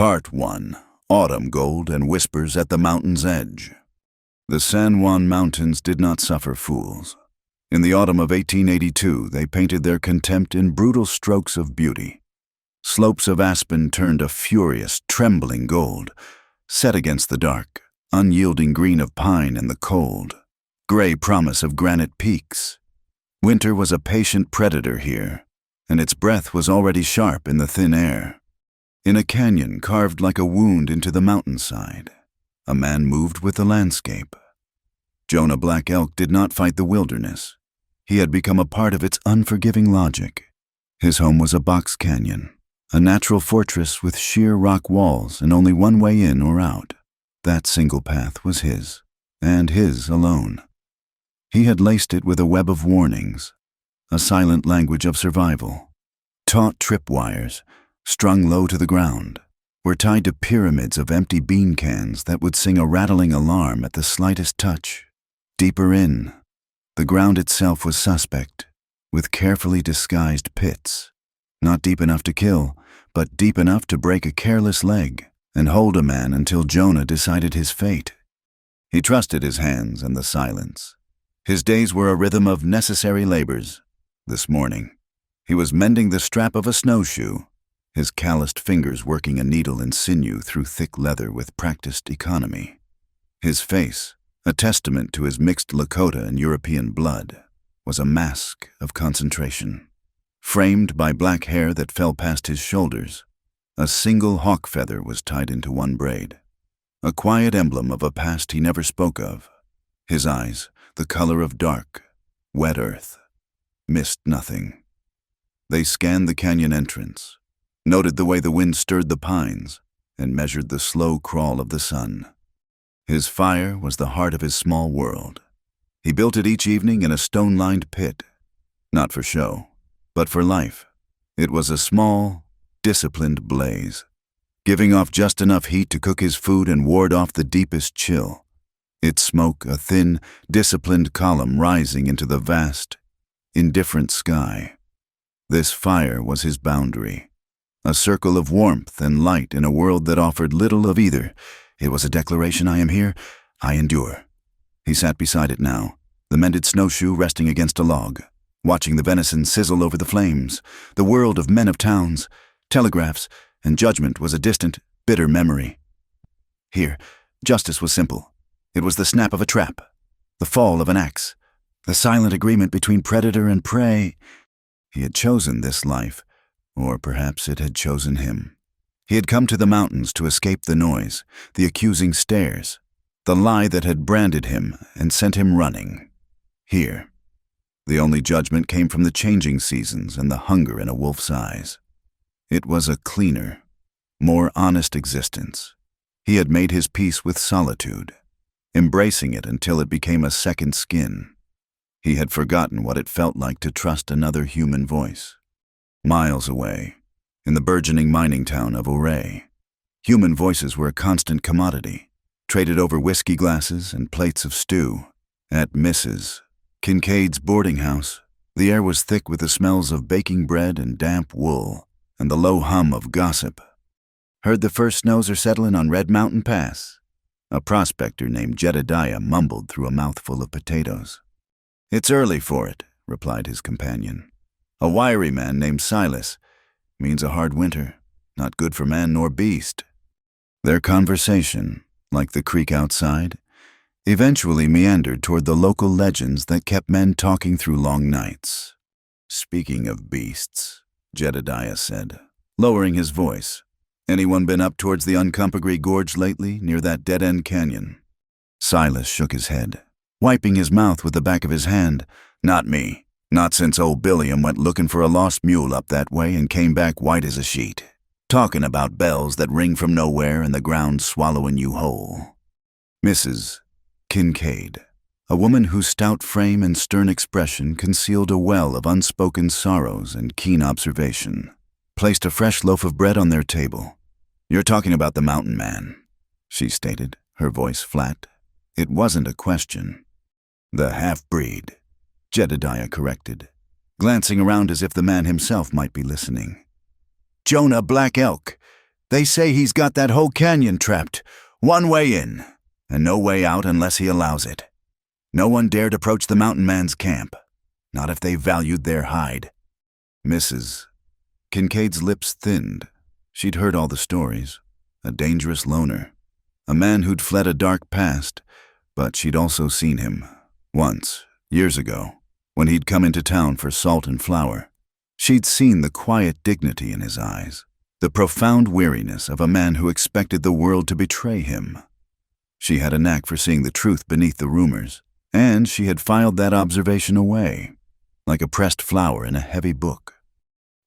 Part 1. Autumn Gold and Whispers at the Mountain's Edge. The San Juan Mountains did not suffer fools. In the autumn of 1882, they painted their contempt in brutal strokes of beauty. Slopes of aspen turned a furious, trembling gold, set against the dark, unyielding green of pine and the cold, gray promise of granite peaks. Winter was a patient predator here, and its breath was already sharp in the thin air. In a canyon carved like a wound into the mountainside, a man moved with the landscape. Jonah Black Elk did not fight the wilderness. He had become a part of its unforgiving logic. His home was a box canyon, a natural fortress with sheer rock walls and only one way in or out. That single path was his, and his alone. He had laced it with a web of warnings, a silent language of survival. Taut tripwires, strung low to the ground, were tied to pyramids of empty bean cans that would sing a rattling alarm at the slightest touch. Deeper in, the ground itself was suspect, with carefully disguised pits, not deep enough to kill, but deep enough to break a careless leg and hold a man until Jonah decided his fate. He trusted his hands and the silence. His days were a rhythm of necessary labors. This morning, he was mending the strap of a snowshoe, his calloused fingers working a needle and sinew through thick leather with practiced economy. His face, a testament to his mixed Lakota and European blood, was a mask of concentration. Framed by black hair that fell past his shoulders, a single hawk feather was tied into one braid, a quiet emblem of a past he never spoke of. His eyes, the color of dark, wet earth, missed nothing. They scanned the canyon entrance, noted the way the wind stirred the pines, and measured the slow crawl of the sun. His fire was the heart of his small world. He built it each evening in a stone-lined pit, not for show, but for life. It was a small, disciplined blaze, giving off just enough heat to cook his food and ward off the deepest chill. Its smoke, a thin, disciplined column rising into the vast, indifferent sky. This fire was his boundary. A circle of warmth and light in a world that offered little of either. It was a declaration: I am here, I endure. He sat beside it now, the mended snowshoe resting against a log, watching the venison sizzle over the flames. The world of men of towns, telegraphs, and judgment was a distant, bitter memory. Here, justice was simple. It was the snap of a trap, the fall of an axe, the silent agreement between predator and prey. He had chosen this life, or perhaps it had chosen him. He had come to the mountains to escape the noise, the accusing stares, the lie that had branded him and sent him running. Here, the only judgment came from the changing seasons and the hunger in a wolf's eyes. It was a cleaner, more honest existence. He had made his peace with solitude, embracing it until it became a second skin. He had forgotten what it felt like to trust another human voice. Miles away, in the burgeoning mining town of Ouray, human voices were a constant commodity, traded over whiskey glasses and plates of stew. At Mrs. Kincaid's boarding house, the air was thick with the smells of baking bread and damp wool, and the low hum of gossip. "Heard the first snows are settling on Red Mountain Pass," a prospector named Jedediah mumbled through a mouthful of potatoes. "It's early for it," replied his companion. "A wiry man named Silas. Means a hard winter, not good for man nor beast." Their conversation, like the creek outside, eventually meandered toward the local legends that kept men talking through long nights. "Speaking of beasts," Jedediah said, lowering his voice, "anyone been up towards the Uncompahgre Gorge lately, near that dead-end canyon?" Silas shook his head, wiping his mouth with the back of his hand. "Not me. Not since old Billiam went looking for a lost mule up that way and came back white as a sheet, talking about bells that ring from nowhere and the ground swallowing you whole." Mrs. Kincaid, a woman whose stout frame and stern expression concealed a well of unspoken sorrows and keen observation, placed a fresh loaf of bread on their table. "You're talking about the mountain man," she stated, her voice flat. It wasn't a question. "The half-breed," Jedediah corrected, glancing around as if the man himself might be listening. "Jonah Black Elk. They say he's got that whole canyon trapped. One way in, and no way out unless he allows it. No one dared approach the mountain man's camp, not if they valued their hide. Mrs. Kincaid's lips thinned. She'd heard all the stories. A dangerous loner. A man who'd fled a dark past, but she'd also seen him. Once, years ago, when he'd come into town for salt and flour. She'd seen the quiet dignity in his eyes, the profound weariness of a man who expected the world to betray him. She had a knack for seeing the truth beneath the rumors, and she had filed that observation away, like a pressed flower in a heavy book.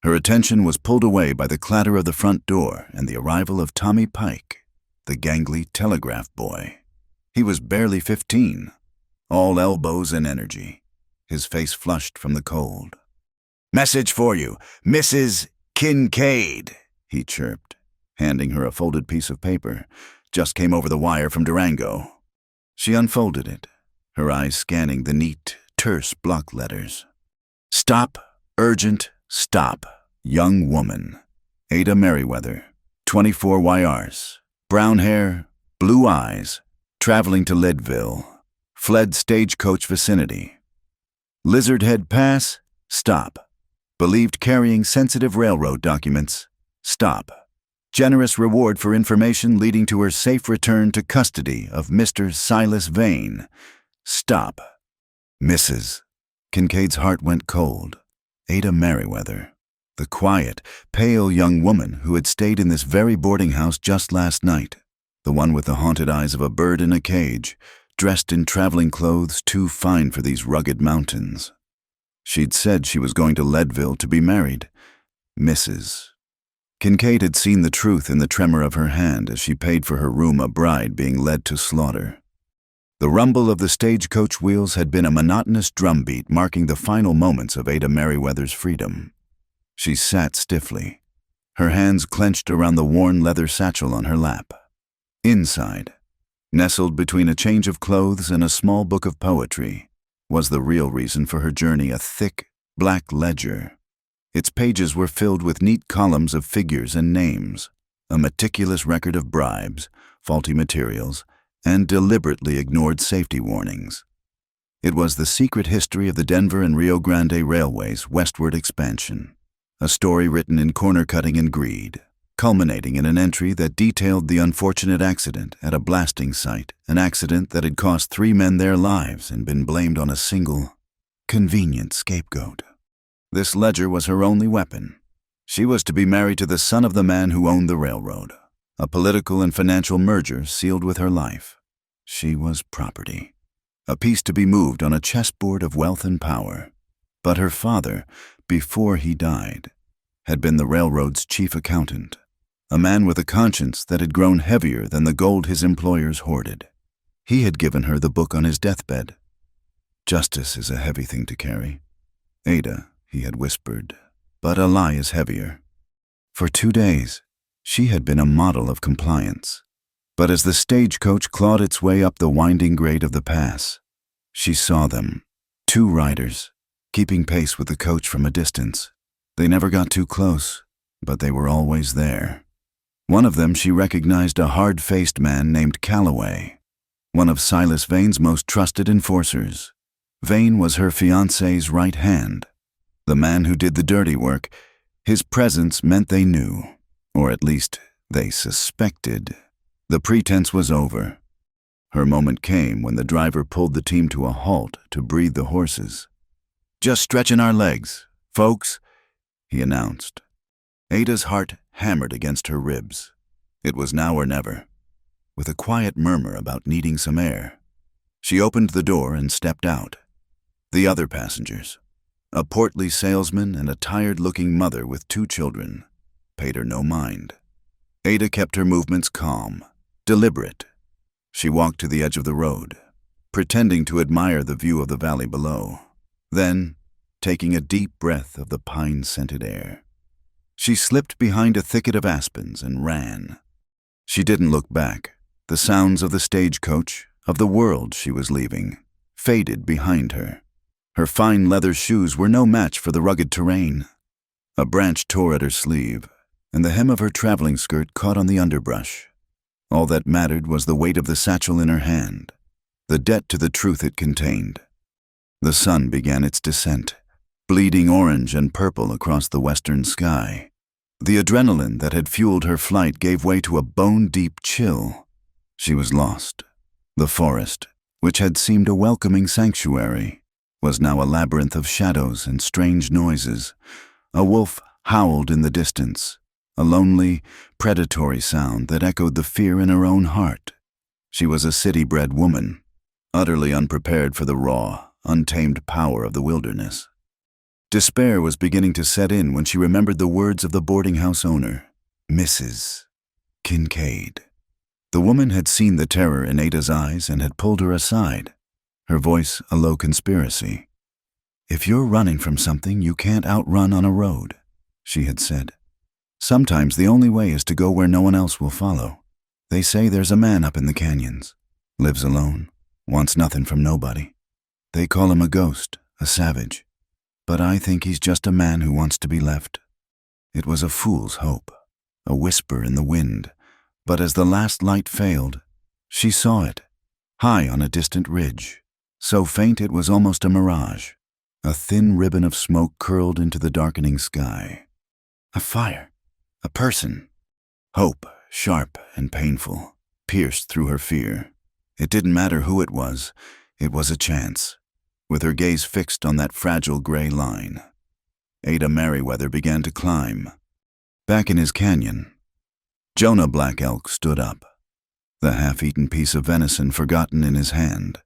Her attention was pulled away by the clatter of the front door and the arrival of Tommy Pike, the gangly telegraph boy. He was barely 15, all elbows and energy, his face flushed from the cold. "Message for you, Mrs. Kincaid," he chirped, handing her a folded piece of paper. "Just came over the wire from Durango." She unfolded it, her eyes scanning the neat, terse block letters. "Stop, urgent, stop. Young woman. Ada Merriweather, 24 YRs. Brown hair, blue eyes, traveling to Leadville. Fled stagecoach vicinity. Lizard Head Pass, stop. Believed carrying sensitive railroad documents, stop. Generous reward for information leading to her safe return to custody of Mr. Silas Vane, stop. Mrs. Kincaid's heart went cold. Ada Merriweather. The quiet, pale young woman who had stayed in this very boarding house just last night. The one with the haunted eyes of a bird in a cage, dressed in traveling clothes too fine for these rugged mountains. She'd said she was going to Leadville to be married. Mrs. Kincaid had seen the truth in the tremor of her hand as she paid for her room a bride being led to slaughter. The rumble of the stagecoach wheels had been a monotonous drumbeat marking the final moments of Ada Merriweather's freedom. She sat stiffly, her hands clenched around the worn leather satchel on her lap. Inside, nestled between a change of clothes and a small book of poetry, was the real reason for her journey, a thick, black ledger. Its pages were filled with neat columns of figures and names, a meticulous record of bribes, faulty materials, and deliberately ignored safety warnings. It was the secret history of the Denver and Rio Grande Railway's westward expansion, a story written in corner-cutting and greed, culminating in an entry that detailed the unfortunate accident at a blasting site, an accident that had cost 3 men their lives and been blamed on a single, convenient scapegoat. This ledger was her only weapon. She was to be married to the son of the man who owned the railroad, a political and financial merger sealed with her life. She was property, a piece to be moved on a chessboard of wealth and power. But her father, before he died, had been the railroad's chief accountant, a man with a conscience that had grown heavier than the gold his employers hoarded. He had given her the book on his deathbed. Justice is a heavy thing to carry. Ada, he had whispered, but a lie is heavier. For 2 days, she had been a model of compliance. But as the stagecoach clawed its way up the winding grade of the pass, she saw them, 2 riders, keeping pace with the coach from a distance. They never got too close, but they were always there. One of them she recognized, a hard-faced man named Calloway, one of Silas Vane's most trusted enforcers. Vane was her fiancé's right hand, the man who did the dirty work. His presence meant they knew, or at least they suspected. The pretense was over. Her moment came when the driver pulled the team to a halt to breathe the horses. "Just stretching our legs, folks," he announced. Ada's heart hammered against her ribs. It was now or never. With a quiet murmur about needing some air, she opened the door and stepped out. The other passengers, a portly salesman and a tired-looking mother with 2 children, paid her no mind. Ada kept her movements calm, deliberate. She walked to the edge of the road, pretending to admire the view of the valley below. Then, taking a deep breath of the pine-scented air, she slipped behind a thicket of aspens and ran. She didn't look back. The sounds of the stagecoach, of the world she was leaving, faded behind her. Her fine leather shoes were no match for the rugged terrain. A branch tore at her sleeve, and the hem of her traveling skirt caught on the underbrush. All that mattered was the weight of the satchel in her hand, the debt to the truth it contained. The sun began its descent, bleeding orange and purple across the western sky. The adrenaline that had fueled her flight gave way to a bone-deep chill. She was lost. The forest, which had seemed a welcoming sanctuary, was now a labyrinth of shadows and strange noises. A wolf howled in the distance, a lonely, predatory sound that echoed the fear in her own heart. She was a city-bred woman, utterly unprepared for the raw, untamed power of the wilderness. Despair was beginning to set in when she remembered the words of the boarding house owner, Mrs. Kincaid. The woman had seen the terror in Ada's eyes and had pulled her aside, her voice a low conspiracy. "If you're running from something, you can't outrun on a road," she had said. "Sometimes the only way is to go where no one else will follow. They say there's a man up in the canyons, lives alone, wants nothing from nobody. They call him a ghost, a savage. But I think he's just a man who wants to be left." It was a fool's hope, a whisper in the wind, but as the last light failed, she saw it, high on a distant ridge, so faint it was almost a mirage. A thin ribbon of smoke curled into the darkening sky. A fire, a person. Hope, sharp and painful, pierced through her fear. It didn't matter who it was a chance. With her gaze fixed on that fragile gray line, Ada Merriweather began to climb. Back in his canyon, Jonah Black Elk stood up, the half-eaten piece of venison forgotten in his hand.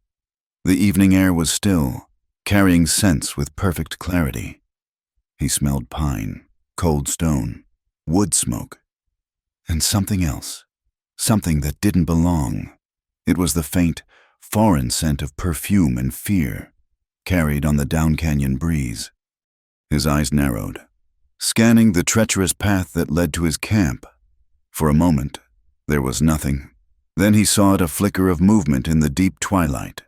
The evening air was still, carrying scents with perfect clarity. He smelled pine, cold stone, wood smoke, and something else, something that didn't belong. It was the faint, foreign scent of perfume and fear, carried on the down-canyon breeze. His eyes narrowed, scanning the treacherous path that led to his camp. For a moment, there was nothing. Then he saw a flicker of movement in the deep twilight.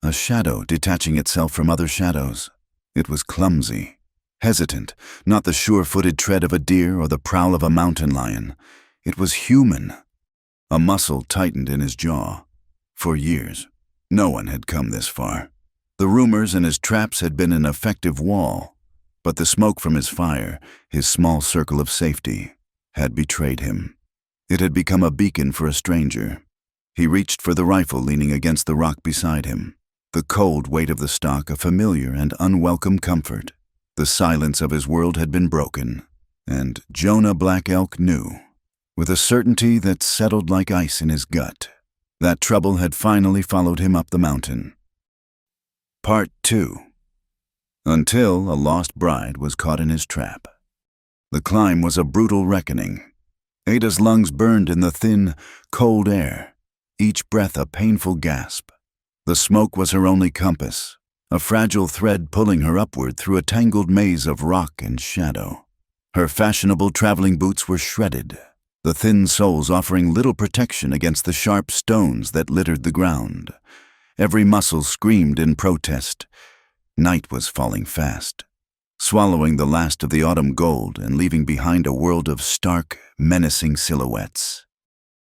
A shadow detaching itself from other shadows. It was clumsy, hesitant, not the sure-footed tread of a deer or the prowl of a mountain lion. It was human. A muscle tightened in his jaw. For years, no one had come this far. The rumors and his traps had been an effective wall, but the smoke from his fire, his small circle of safety, had betrayed him. It had become a beacon for a stranger. He reached for the rifle leaning against the rock beside him. The cold weight of the stock a familiar and unwelcome comfort. The silence of his world had been broken, and Jonah Black Elk knew, with a certainty that settled like ice in his gut, that trouble had finally followed him up the mountain. Part 2. Until a lost bride was caught in his trap. The climb was a brutal reckoning. Ada's lungs burned in the thin, cold air, each breath a painful gasp. The smoke was her only compass, a fragile thread pulling her upward through a tangled maze of rock and shadow. Her fashionable traveling boots were shredded, the thin soles offering little protection against the sharp stones that littered the ground. Every muscle screamed in protest. Night was falling fast, swallowing the last of the autumn gold and leaving behind a world of stark, menacing silhouettes.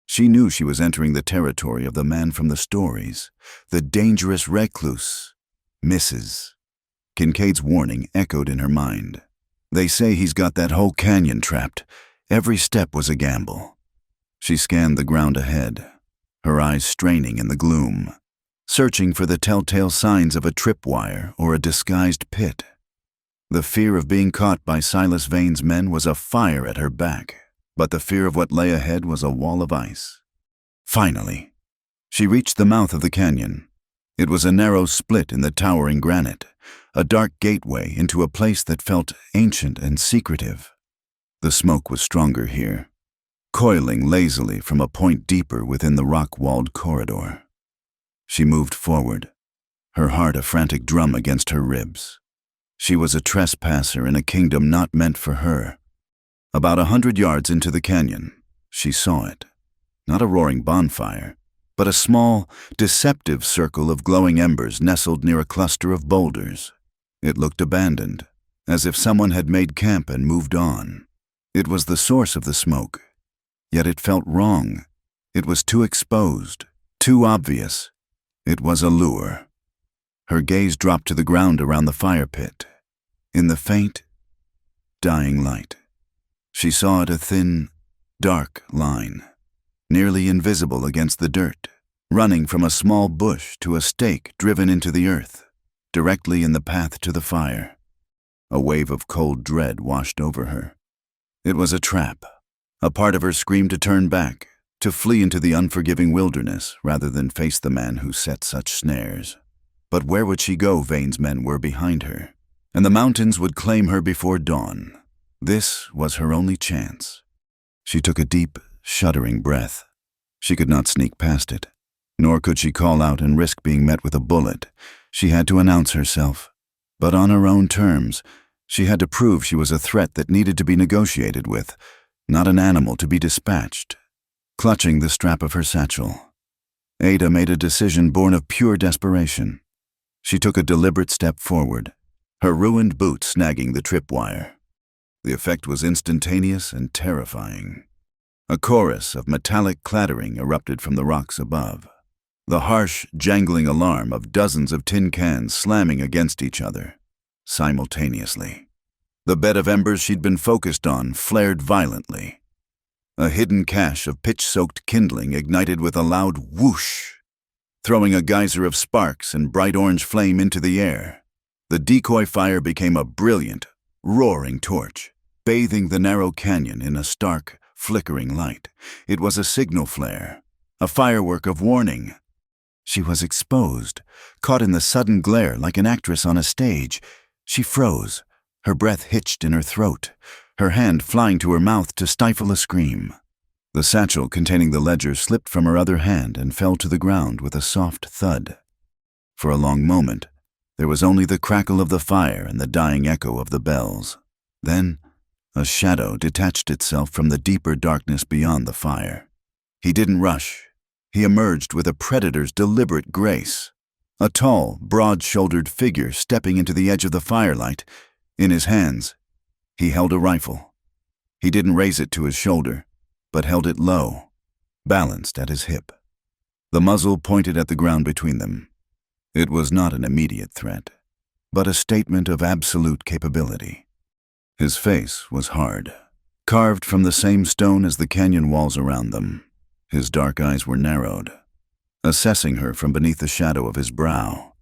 She knew she was entering the territory of the man from the stories, the dangerous recluse, Mrs. Kincaid's warning echoed in her mind. They say he's got that whole canyon trapped. Every step was a gamble. She scanned the ground ahead, her eyes straining in the gloom, searching for the telltale signs of a tripwire or a disguised pit. The fear of being caught by Silas Vane's men was a fire at her back, but the fear of what lay ahead was a wall of ice. Finally, she reached the mouth of the canyon. It was a narrow split in the towering granite, a dark gateway into a place that felt ancient and secretive. The smoke was stronger here, coiling lazily from a point deeper within the rock-walled corridor. She moved forward, her heart a frantic drum against her ribs. She was a trespasser in a kingdom not meant for her. About 100 yards into the canyon, she saw it. Not a roaring bonfire, but a small, deceptive circle of glowing embers nestled near a cluster of boulders. It looked abandoned, as if someone had made camp and moved on. It was the source of the smoke, yet it felt wrong. It was too exposed, too obvious. It was a lure. Her gaze dropped to the ground around the fire pit. In the faint, dying light, she saw it a thin, dark line, nearly invisible against the dirt, running from a small bush to a stake driven into the earth, directly in the path to the fire. A wave of cold dread washed over her. It was a trap. A part of her screamed to turn back, to flee into the unforgiving wilderness rather than face the man who set such snares. But where would she go? Vane's men were behind her, and the mountains would claim her before dawn. This was her only chance. She took a deep, shuddering breath. She could not sneak past it, nor could she call out and risk being met with a bullet. She had to announce herself, but on her own terms. She had to prove she was a threat that needed to be negotiated with, not an animal to be dispatched. Clutching the strap of her satchel, Ada made a decision born of pure desperation. She took a deliberate step forward, her ruined boot snagging the tripwire. The effect was instantaneous and terrifying. A chorus of metallic clattering erupted from the rocks above, the harsh, jangling alarm of dozens of tin cans slamming against each other, simultaneously. The bed of embers she'd been focused on flared violently. A hidden cache of pitch-soaked kindling ignited with a loud whoosh, throwing a geyser of sparks and bright orange flame into the air. The decoy fire became a brilliant, roaring torch, bathing the narrow canyon in a stark, flickering light. It was a signal flare, a firework of warning. She was exposed, caught in the sudden glare like an actress on a stage. She froze, her breath hitched in her throat, her hand flying to her mouth to stifle a scream. The satchel containing the ledger slipped from her other hand and fell to the ground with a soft thud. For a long moment, there was only the crackle of the fire and the dying echo of the bells. Then, a shadow detached itself from the deeper darkness beyond the fire. He didn't rush. He emerged with a predator's deliberate grace. A tall, broad-shouldered figure stepping into the edge of the firelight. In his hands, he held a rifle. He didn't raise it to his shoulder, but held it low, balanced at his hip. The muzzle pointed at the ground between them. It was not an immediate threat, but a statement of absolute capability. His face was hard, carved from the same stone as the canyon walls around them. His dark eyes were narrowed, assessing her from beneath the shadow of his brow.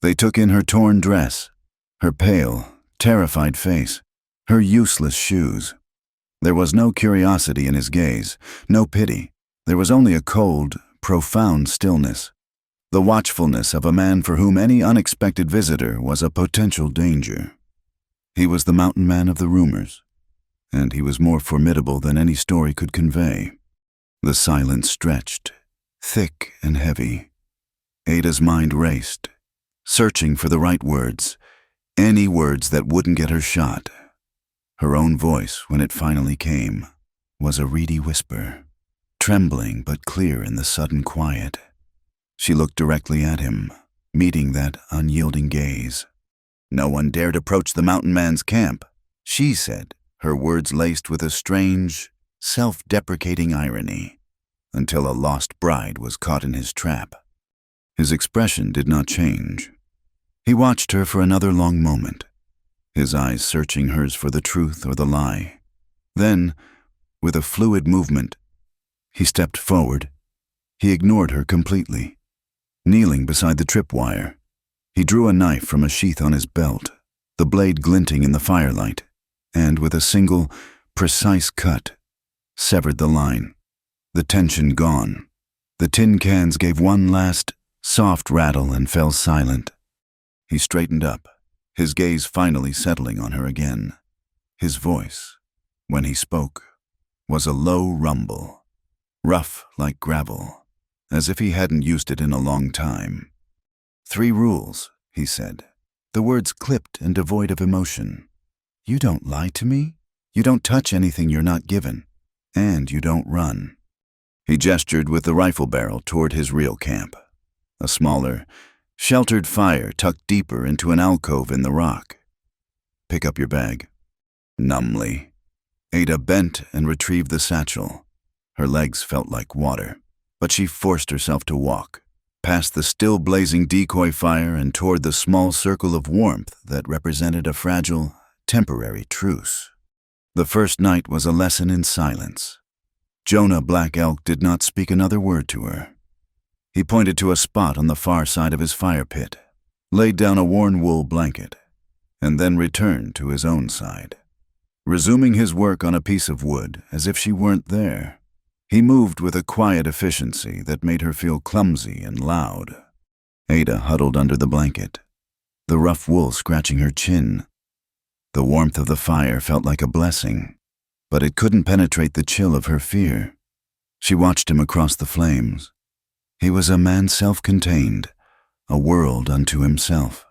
They took in her torn dress, her pale, terrified face, her useless shoes. There was no curiosity in his gaze, no pity. There was only a cold, profound stillness, the watchfulness of a man for whom any unexpected visitor was a potential danger. He was the mountain man of the rumors, and he was more formidable than any story could convey. The silence stretched, thick and heavy. Ada's mind raced, searching for the right words, any words that wouldn't get her shot. Her own voice, when it finally came, was a reedy whisper, trembling but clear in the sudden quiet. She looked directly at him, meeting that unyielding gaze. "No one dared approach the mountain man's camp," she said, her words laced with a strange, self-deprecating irony, until a lost bride was caught in his trap. His expression did not change. He watched her for another long moment, his eyes searching hers for the truth or the lie. Then, with a fluid movement, he stepped forward. He ignored her completely. Kneeling beside the tripwire, he drew a knife from a sheath on his belt, the blade glinting in the firelight, and with a single, precise cut, severed the line. The tension gone. The tin cans gave one last, soft rattle and fell silent. He straightened up, his gaze finally settling on her again. His voice, when he spoke, was a low rumble, rough like gravel, as if he hadn't used it in a long time. "3 rules," he said, the words clipped and devoid of emotion. "You don't lie to me, you don't touch anything you're not given, and you don't run." He gestured with the rifle barrel toward his real camp, a smaller, sheltered fire tucked deeper into an alcove in the rock. "Pick up your bag." Numbly, Ada bent and retrieved the satchel. Her legs felt like water, but she forced herself to walk, past the still blazing decoy fire and toward the small circle of warmth that represented a fragile, temporary truce. The first night was a lesson in silence. Jonah Black Elk did not speak another word to her. He pointed to a spot on the far side of his fire pit, laid down a worn wool blanket, and then returned to his own side. Resuming his work on a piece of wood as if she weren't there, he moved with a quiet efficiency that made her feel clumsy and loud. Ada huddled under the blanket, the rough wool scratching her chin. The warmth of the fire felt like a blessing, but it couldn't penetrate the chill of her fear. She watched him across the flames. He was a man self-contained, a world unto himself.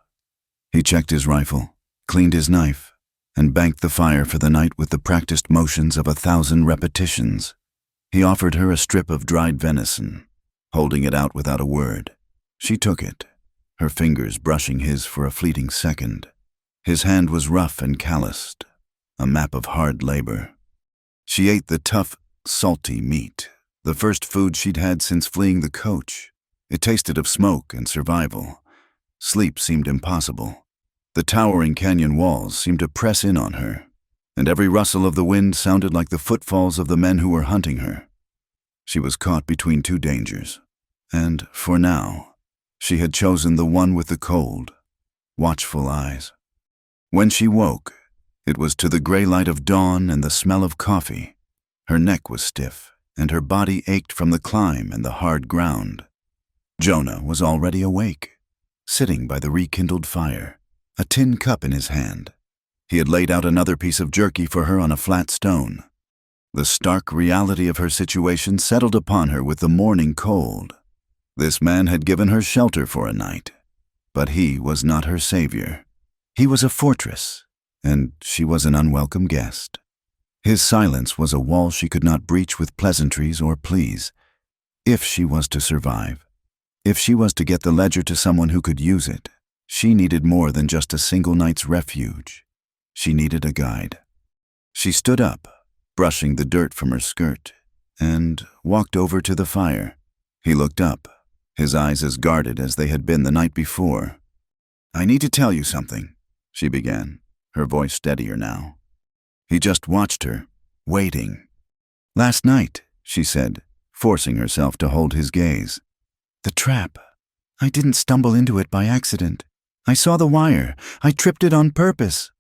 He checked his rifle, cleaned his knife, and banked the fire for the night with the practiced motions of 1,000 repetitions. He offered her a strip of dried venison, holding it out without a word. She took it, her fingers brushing his for a fleeting second. His hand was rough and calloused, a map of hard labor. She ate the tough, salty meat, the first food she'd had since fleeing the coach. It tasted of smoke and survival. Sleep seemed impossible. The towering canyon walls seemed to press in on her, and every rustle of the wind sounded like the footfalls of the men who were hunting her. She was caught between two dangers, and, for now, she had chosen the one with the cold, watchful eyes. When she woke, it was to the gray light of dawn and the smell of coffee. Her neck was stiff, and her body ached from the climb and the hard ground. Jonah was already awake, sitting by the rekindled fire, a tin cup in his hand. He had laid out another piece of jerky for her on a flat stone. The stark reality of her situation settled upon her with the morning cold. This man had given her shelter for a night, but he was not her savior. He was a fortress, and she was an unwelcome guest. His silence was a wall she could not breach with pleasantries or pleas. If she was to survive, if she was to get the ledger to someone who could use it, she needed more than just a single night's refuge. She needed a guide. She stood up, brushing the dirt from her skirt, and walked over to the fire. He looked up, his eyes as guarded as they had been the night before. "I need to tell you something," she began, her voice steadier now. He just watched her, waiting. "Last night," she said, forcing herself to hold his gaze. "The trap. I didn't stumble into it by accident. I saw the wire. I tripped it on purpose."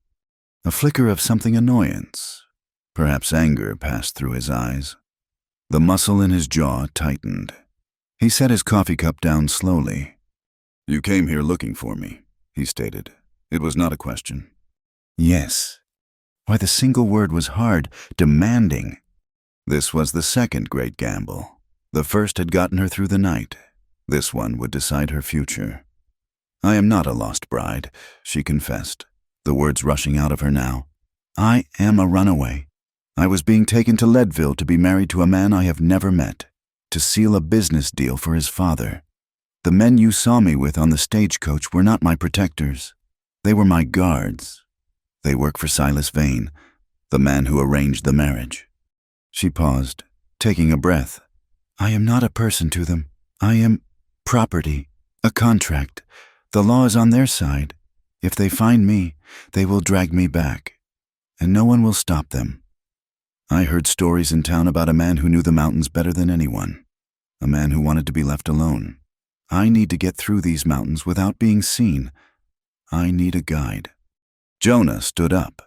A flicker of something annoyance, perhaps anger, passed through his eyes. The muscle in his jaw tightened. He set his coffee cup down slowly. "You came here looking for me," he stated. It was not a question. "Yes." Why, the single word was hard, demanding. This was the second great gamble. The first had gotten her through the night. This one would decide her future. "I am not a lost bride," she confessed, the words rushing out of her now. "I am a runaway. I was being taken to Leadville to be married to a man I have never met, to seal a business deal for his father. The men you saw me with on the stagecoach were not my protectors. They were my guards. They work for Silas Vane, the man who arranged the marriage." She paused, taking a breath. "I am not a person to them. I am property, a contract. The law is on their side. If they find me, they will drag me back, and no one will stop them. I heard stories in town about a man who knew the mountains better than anyone, a man who wanted to be left alone. I need to get through these mountains without being seen. I need a guide." Jonah stood up.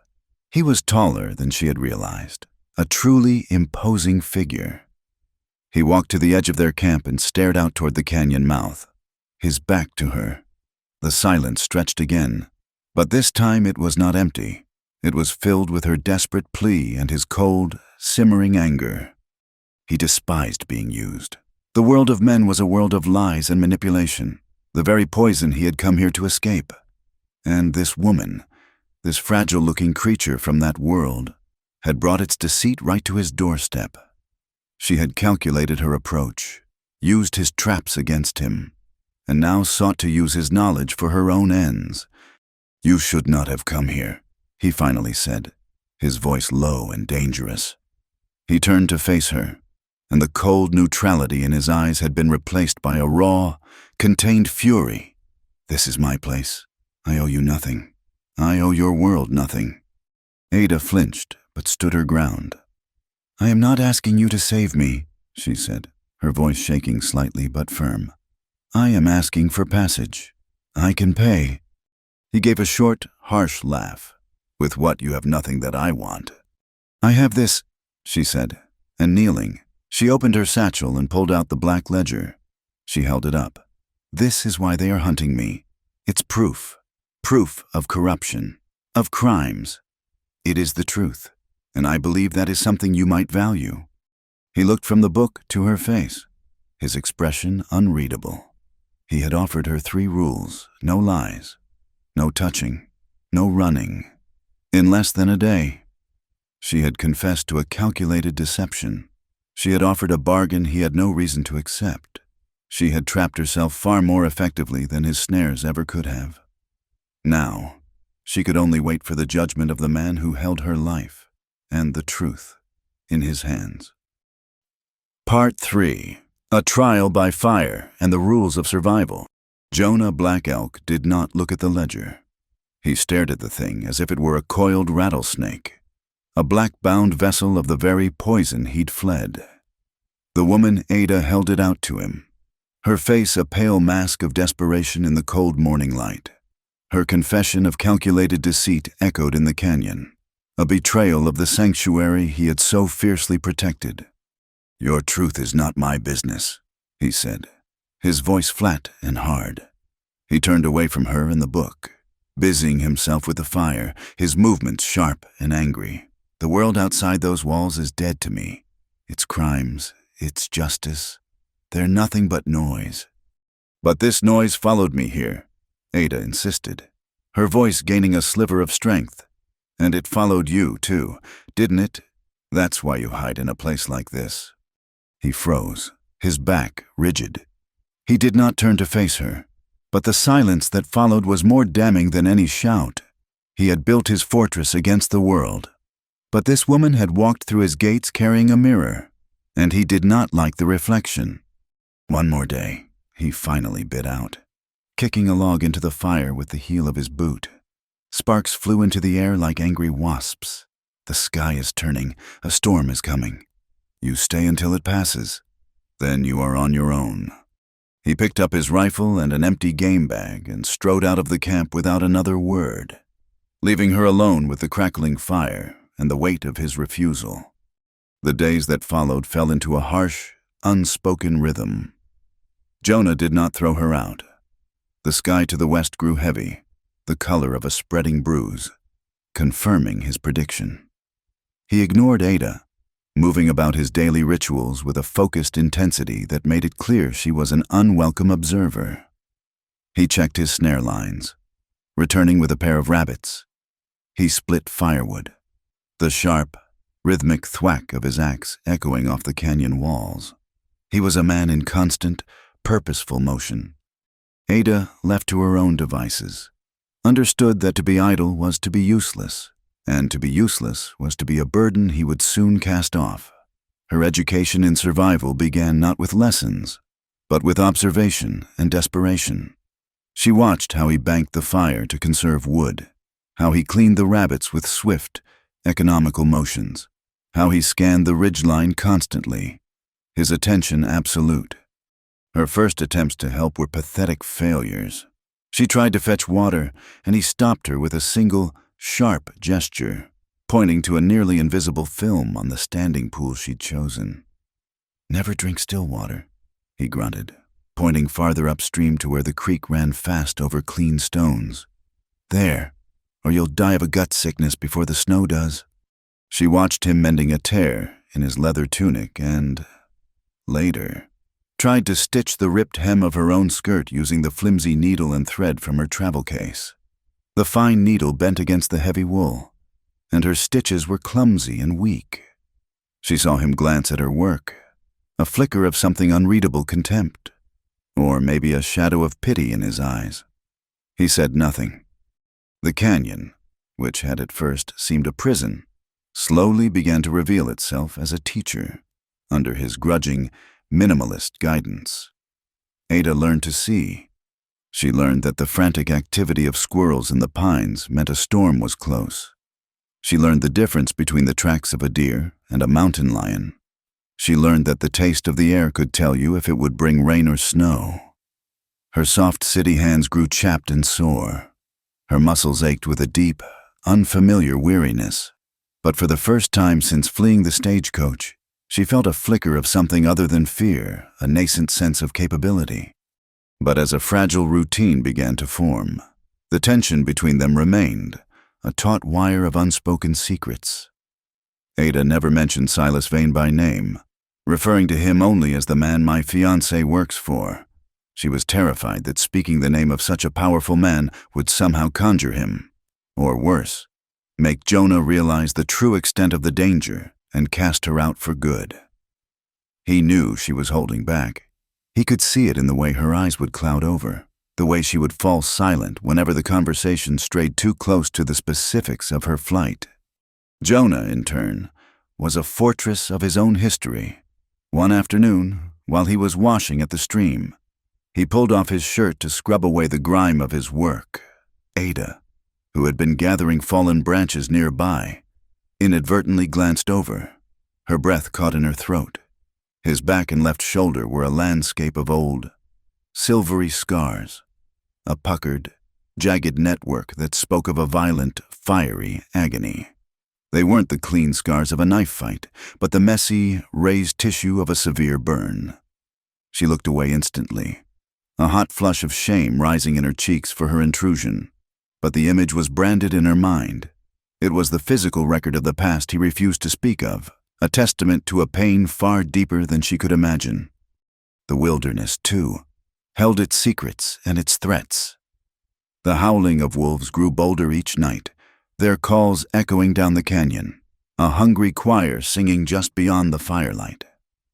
He was taller than she had realized, a truly imposing figure. He walked to the edge of their camp and stared out toward the canyon mouth, his back to her. The silence stretched again, but this time it was not empty. It was filled with her desperate plea and his cold, simmering anger. He despised being used. The world of men was a world of lies and manipulation, the very poison he had come here to escape. And this woman, this fragile-looking creature from that world, had brought its deceit right to his doorstep. She had calculated her approach, used his traps against him, and now sought to use his knowledge for her own ends. "You should not have come here," he finally said, his voice low and dangerous. He turned to face her, and the cold neutrality in his eyes had been replaced by a raw, contained fury. "This is my place. I owe you nothing. I owe your world nothing." Ada flinched, but stood her ground. "I am not asking you to save me," she said, her voice shaking slightly but firm. "I am asking for passage. I can pay." He gave a short, harsh laugh. "With what you have nothing that I want." "I have this," she said, and kneeling, she opened her satchel and pulled out the black ledger. She held it up. "This is why they are hunting me. It's proof. Proof of corruption, of crimes. It is the truth, and I believe that is something you might value." He looked from the book to her face, his expression unreadable. He had offered her 3 rules: no lies, no touching, no running. In less than a day, she had confessed to a calculated deception. She had offered a bargain he had no reason to accept. She had trapped herself far more effectively than his snares ever could have. Now, she could only wait for the judgment of the man who held her life and the truth in his hands. Part 3. A Trial by Fire and the Rules of Survival. Jonah Black Elk did not look at the ledger. He stared at the thing as if it were a coiled rattlesnake, a black-bound vessel of the very poison he'd fled. The woman Ada held it out to him, her face a pale mask of desperation in the cold morning light. Her confession of calculated deceit echoed in the canyon, a betrayal of the sanctuary he had so fiercely protected. "Your truth is not my business," he said, his voice flat and hard. He turned away from her and the book, busying himself with the fire, his movements sharp and angry. "The world outside those walls is dead to me. Its crimes, its justice, they're nothing but noise." "But this noise followed me here," Ada insisted, her voice gaining a sliver of strength. "And it followed you, too, didn't it? That's why you hide in a place like this." He froze, his back rigid. He did not turn to face her, but the silence that followed was more damning than any shout. He had built his fortress against the world, but this woman had walked through his gates carrying a mirror, and he did not like the reflection. "One more day," he finally bit out, kicking a log into the fire with the heel of his boot. Sparks flew into the air like angry wasps. "The sky is turning. A storm is coming. You stay until it passes. Then you are on your own." He picked up his rifle and an empty game bag and strode out of the camp without another word, leaving her alone with the crackling fire and the weight of his refusal. The days that followed fell into a harsh, unspoken rhythm. Jonah did not throw her out. The sky to the west grew heavy, the color of a spreading bruise, confirming his prediction. He ignored Ada, moving about his daily rituals with a focused intensity that made it clear she was an unwelcome observer. He checked his snare lines, returning with a pair of rabbits. He split firewood, the sharp, rhythmic thwack of his axe echoing off the canyon walls. He was a man in constant, purposeful motion. Ada, left to her own devices, understood that to be idle was to be useless, and to be useless was to be a burden he would soon cast off. Her education in survival began not with lessons, but with observation and desperation. She watched how he banked the fire to conserve wood, how he cleaned the rabbits with swift, economical motions, how he scanned the ridgeline constantly, his attention absolute. Her first attempts to help were pathetic failures. She tried to fetch water, and he stopped her with a single, sharp gesture, pointing to a nearly invisible film on the standing pool she'd chosen. "Never drink still water," he grunted, pointing farther upstream to where the creek ran fast over clean stones. "There, or you'll die of a gut sickness before the snow does." She watched him mending a tear in his leather tunic and, later, tried to stitch the ripped hem of her own skirt using the flimsy needle and thread from her travel case. The fine needle bent against the heavy wool, and her stitches were clumsy and weak. She saw him glance at her work, a flicker of something unreadable contempt, or maybe a shadow of pity in his eyes. He said nothing. The canyon, which had at first seemed a prison, slowly began to reveal itself as a teacher under his grudging, minimalist guidance. Ada learned to see. She learned that the frantic activity of squirrels in the pines meant a storm was close. She learned the difference between the tracks of a deer and a mountain lion. She learned that the taste of the air could tell you if it would bring rain or snow. Her soft city hands grew chapped and sore. Her muscles ached with a deep, unfamiliar weariness. But for the first time since fleeing the stagecoach, she felt a flicker of something other than fear, a nascent sense of capability. But as a fragile routine began to form, the tension between them remained, a taut wire of unspoken secrets. Ada never mentioned Silas Vane by name, referring to him only as the man my fiancé works for. She was terrified that speaking the name of such a powerful man would somehow conjure him, or worse, make Jonah realize the true extent of the danger and cast her out for good. He knew she was holding back. He could see it in the way her eyes would cloud over, the way she would fall silent whenever the conversation strayed too close to the specifics of her flight. Jonah, in turn, was a fortress of his own history. One afternoon, while he was washing at the stream, he pulled off his shirt to scrub away the grime of his work. Ada, who had been gathering fallen branches nearby, inadvertently glanced over. Her breath caught in her throat. His back and left shoulder were a landscape of old, silvery scars, a puckered, jagged network that spoke of a violent, fiery agony. They weren't the clean scars of a knife fight, but the messy, raised tissue of a severe burn. She looked away instantly, a hot flush of shame rising in her cheeks for her intrusion. But the image was branded in her mind. It was the physical record of the past he refused to speak of, a testament to a pain far deeper than she could imagine. The wilderness, too, held its secrets and its threats. The howling of wolves grew bolder each night, their calls echoing down the canyon, a hungry choir singing just beyond the firelight.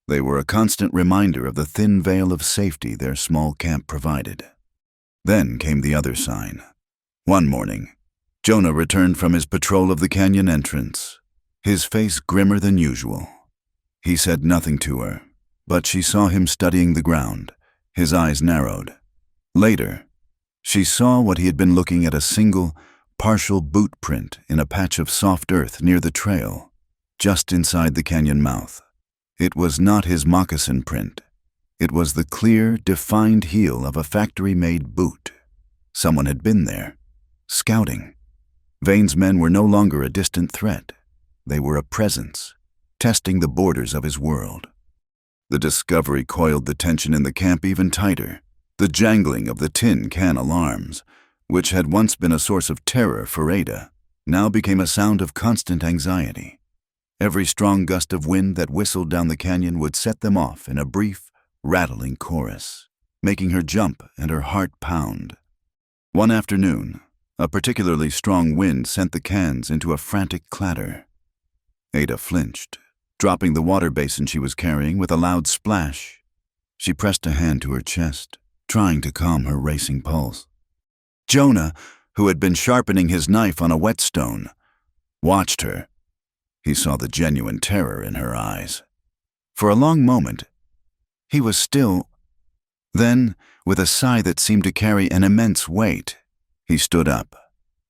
They were a constant reminder of the thin veil of safety their small camp provided. Then came the other sign. One morning, Jonah returned from his patrol of the canyon entrance, his face grimmer than usual. He said nothing to her, but she saw him studying the ground, his eyes narrowed. Later, she saw what he had been looking at, a single, partial boot print in a patch of soft earth near the trail, just inside the canyon mouth. It was not his moccasin print. It was the clear, defined heel of a factory-made boot. Someone had been there, scouting. Vane's men were no longer a distant threat. They were a presence, testing the borders of his world. The discovery coiled the tension in the camp even tighter. The jangling of the tin can alarms, which had once been a source of terror for Ada, now became a sound of constant anxiety. Every strong gust of wind that whistled down the canyon would set them off in a brief, rattling chorus, making her jump and her heart pound. One afternoon, a particularly strong wind sent the cans into a frantic clatter. Ada flinched, dropping the water basin she was carrying with a loud splash. She pressed a hand to her chest, trying to calm her racing pulse. Jonah, who had been sharpening his knife on a whetstone, watched her. He saw the genuine terror in her eyes. For a long moment, he was still. Then, with a sigh that seemed to carry an immense weight, he stood up.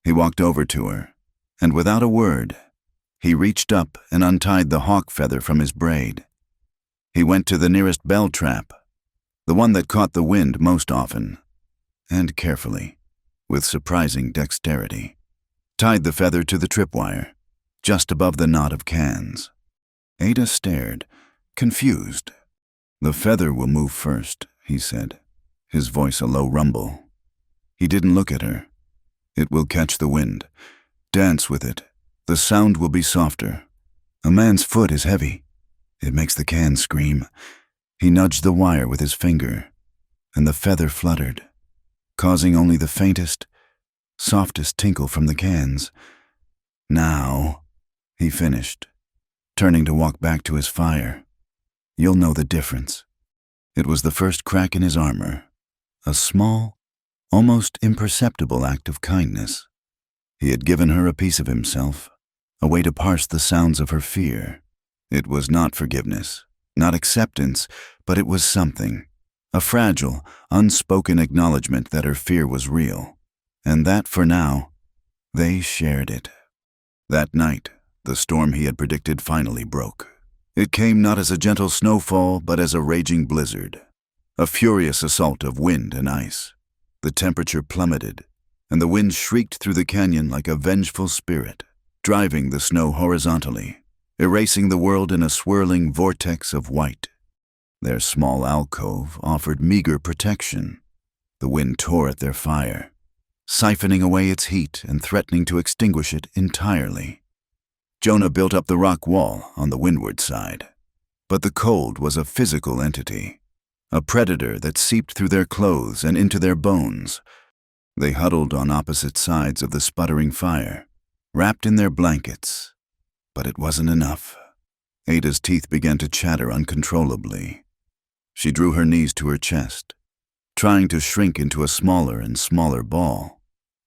He walked over to her, and without a word, he reached up and untied the hawk feather from his braid. He went to the nearest bell trap, the one that caught the wind most often, and carefully, with surprising dexterity, tied the feather to the tripwire, just above the knot of cans. Ada stared, confused. "The feather will move first," he said, his voice a low rumble. He didn't look at her. "It will catch the wind. Dance with it. The sound will be softer. A man's foot is heavy. It makes the can scream." He nudged the wire with his finger, and the feather fluttered, causing only the faintest, softest tinkle from the cans. "Now," he finished, turning to walk back to his fire. "You'll know the difference." It was the first crack in his armor, a small, almost imperceptible act of kindness. He had given her a piece of himself, a way to parse the sounds of her fear. It was not forgiveness, not acceptance, but it was something, a fragile, unspoken acknowledgement that her fear was real, and that, for now, they shared it. That night, the storm he had predicted finally broke. It came not as a gentle snowfall, but as a raging blizzard, a furious assault of wind and ice. The temperature plummeted, and the wind shrieked through the canyon like a vengeful spirit, driving the snow horizontally, erasing the world in a swirling vortex of white. Their small alcove offered meager protection. The wind tore at their fire, siphoning away its heat and threatening to extinguish it entirely. Jonah built up the rock wall on the windward side. But the cold was a physical entity, a predator that seeped through their clothes and into their bones. They huddled on opposite sides of the sputtering fire, wrapped in their blankets. But it wasn't enough. Ada's teeth began to chatter uncontrollably. She drew her knees to her chest, trying to shrink into a smaller and smaller ball.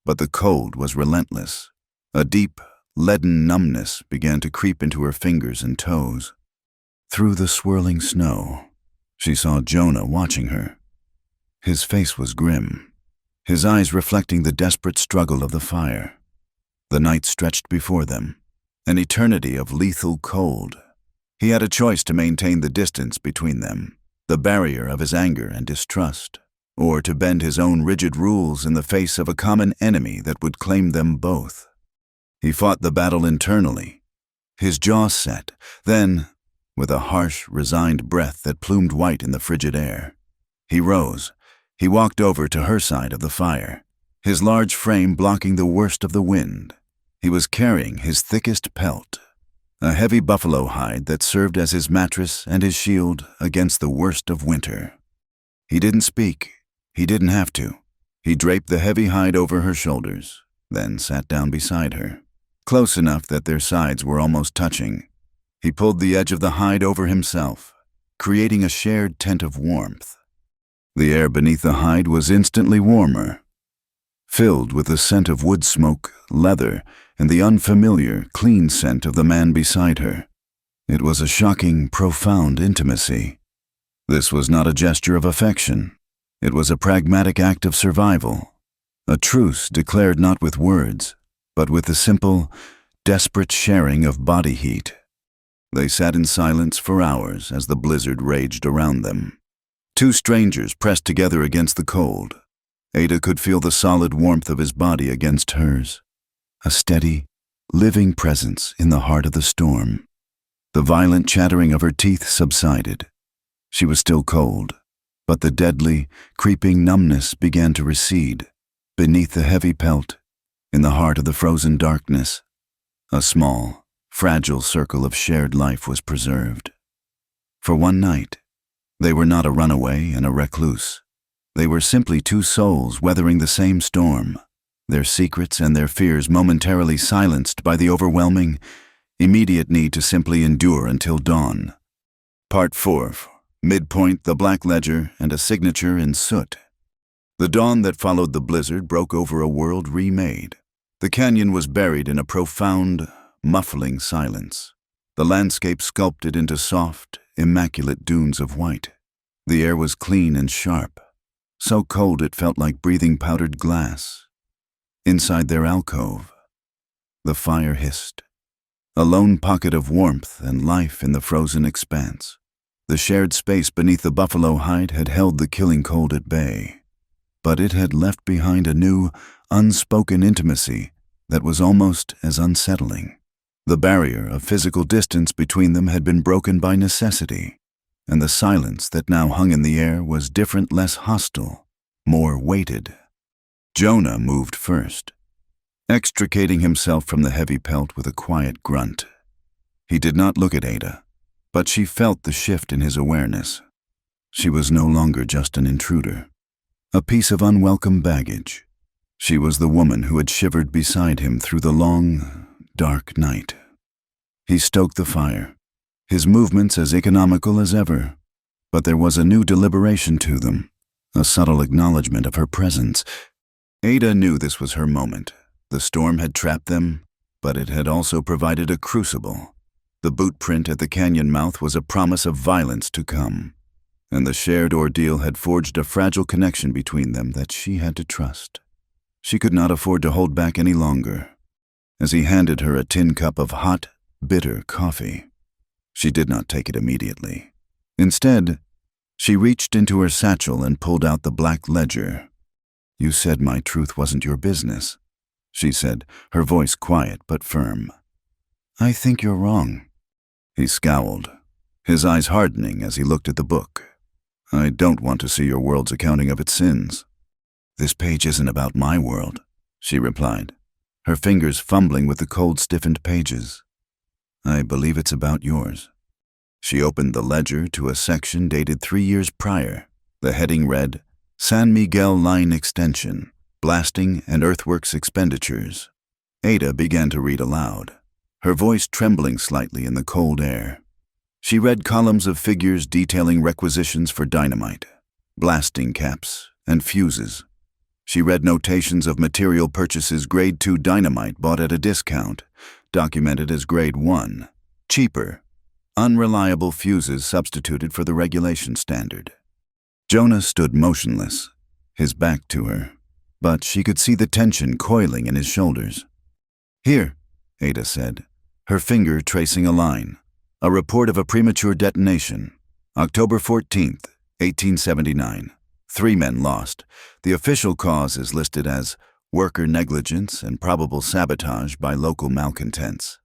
But the cold was relentless. A deep, leaden numbness began to creep into her fingers and toes. Through the swirling snow, she saw Jonah watching her. His face was grim, his eyes reflecting the desperate struggle of the fire. The night stretched before them, an eternity of lethal cold. He had a choice to maintain the distance between them, the barrier of his anger and distrust, or to bend his own rigid rules in the face of a common enemy that would claim them both. He fought the battle internally, his jaw set, then, with a harsh, resigned breath that plumed white in the frigid air, he rose. He walked over to her side of the fire, his large frame blocking the worst of the wind. He was carrying his thickest pelt, a heavy buffalo hide that served as his mattress and his shield against the worst of winter. He didn't speak. He didn't have to. He draped the heavy hide over her shoulders, then sat down beside her, close enough that their sides were almost touching. He pulled the edge of the hide over himself, creating a shared tent of warmth. The air beneath the hide was instantly warmer, filled with the scent of wood smoke, leather, and the unfamiliar, clean scent of the man beside her. It was a shocking, profound intimacy. This was not a gesture of affection. It was a pragmatic act of survival, a truce declared not with words, but with the simple, desperate sharing of body heat. They sat in silence for hours as the blizzard raged around them. Two strangers pressed together against the cold. Ada could feel the solid warmth of his body against hers, a steady, living presence in the heart of the storm. The violent chattering of her teeth subsided. She was still cold, but the deadly, creeping numbness began to recede. Beneath the heavy pelt, in the heart of the frozen darkness, a small, fragile circle of shared life was preserved. For one night, they were not a runaway and a recluse. They were simply two souls weathering the same storm, their secrets and their fears momentarily silenced by the overwhelming, immediate need to simply endure until dawn. Part 4. Midpoint, the black ledger, and a signature in soot. The dawn that followed the blizzard broke over a world remade. The canyon was buried in a profound, muffling silence, the landscape sculpted into soft, immaculate dunes of white. The air was clean and sharp, so cold it felt like breathing powdered glass. Inside their alcove, the fire hissed, a lone pocket of warmth and life in the frozen expanse. The shared space beneath the buffalo hide had held the killing cold at bay, but it had left behind a new, unspoken intimacy that was almost as unsettling. The barrier of physical distance between them had been broken by necessity, and the silence that now hung in the air was different, less hostile, more weighted. Jonah moved first, extricating himself from the heavy pelt with a quiet grunt. He did not look at Ada, but she felt the shift in his awareness. She was no longer just an intruder, a piece of unwelcome baggage. She was the woman who had shivered beside him through the long, dark night. He stoked the fire, his movements as economical as ever, but there was a new deliberation to them, a subtle acknowledgement of her presence. Ada knew this was her moment. The storm had trapped them, But it had also provided a crucible. The boot print at the canyon mouth was a promise of violence to come, and the shared ordeal had forged a fragile connection between them that she had to trust. She could not afford to hold back any longer. As he handed her a tin cup of hot, bitter coffee, she did not take it immediately. Instead, she reached into her satchel and pulled out the black ledger. "You said my truth wasn't your business," she said, her voice quiet but firm. "I think you're wrong." He scowled, his eyes hardening as he looked at the book. "I don't want to see your world's accounting of its sins." "This page isn't about my world," she replied, her fingers fumbling with the cold, stiffened pages. "I believe it's about yours." She opened the ledger to a section dated 3 years prior. The heading read, "San Miguel Line Extension, Blasting and Earthworks Expenditures." Ada began to read aloud, her voice trembling slightly in the cold air. She read columns of figures detailing requisitions for dynamite, blasting caps, and fuses. She read notations of material purchases Grade 2 dynamite bought at a discount, documented as Grade 1, cheaper, unreliable fuses substituted for the regulation standard. Jonah stood motionless, his back to her, but she could see the tension coiling in his shoulders. "Here," Ada said, her finger tracing a line. "A report of a premature detonation. October 14th, 1879. 3 men lost. The official cause is listed as worker negligence and probable sabotage by local malcontents."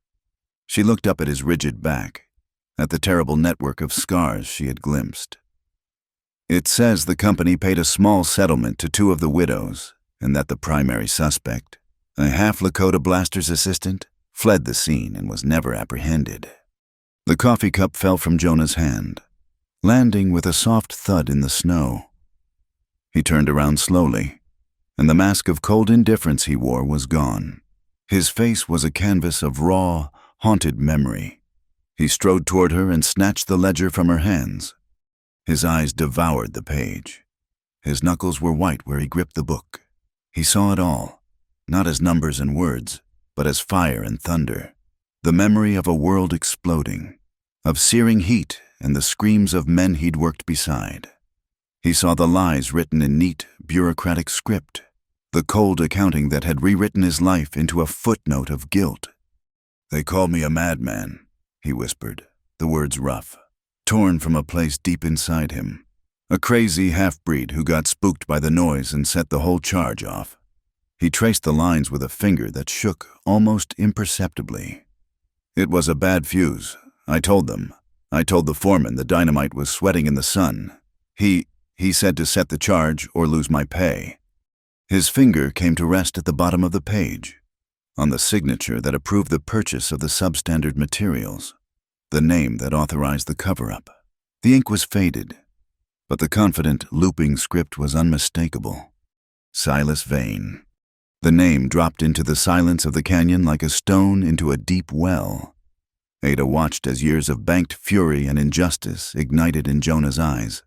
She looked up at his rigid back, at the terrible network of scars she had glimpsed. "It says the company paid a small settlement to 2 of the widows, and that the primary suspect, a half Lakota blaster's assistant, fled the scene and was never apprehended." The coffee cup fell from Jonah's hand, landing with a soft thud in the snow. He turned around slowly, and the mask of cold indifference he wore was gone. His face was a canvas of raw, haunted memory. He strode toward her and snatched the ledger from her hands. His eyes devoured the page. His knuckles were white where he gripped the book. He saw it all, not as numbers and words, but as fire and thunder. The memory of a world exploding, of searing heat and the screams of men he'd worked beside. He saw the lies written in neat, bureaucratic script, the cold accounting that had rewritten his life into a footnote of guilt. "They call me a madman," he whispered, the words rough, torn from a place deep inside him. "A crazy half-breed who got spooked by the noise and set the whole charge off." He traced the lines with a finger that shook almost imperceptibly. "It was a bad fuse. I told them. I told the foreman the dynamite was sweating in the sun. He said to set the charge or lose my pay." His finger came to rest at the bottom of the page, on the signature that approved the purchase of the substandard materials, the name that authorized the cover-up. The ink was faded, but the confident, looping script was unmistakable. Silas Vane. The name dropped into the silence of the canyon like a stone into a deep well. Ada watched as years of banked fury and injustice ignited in Jonah's eyes.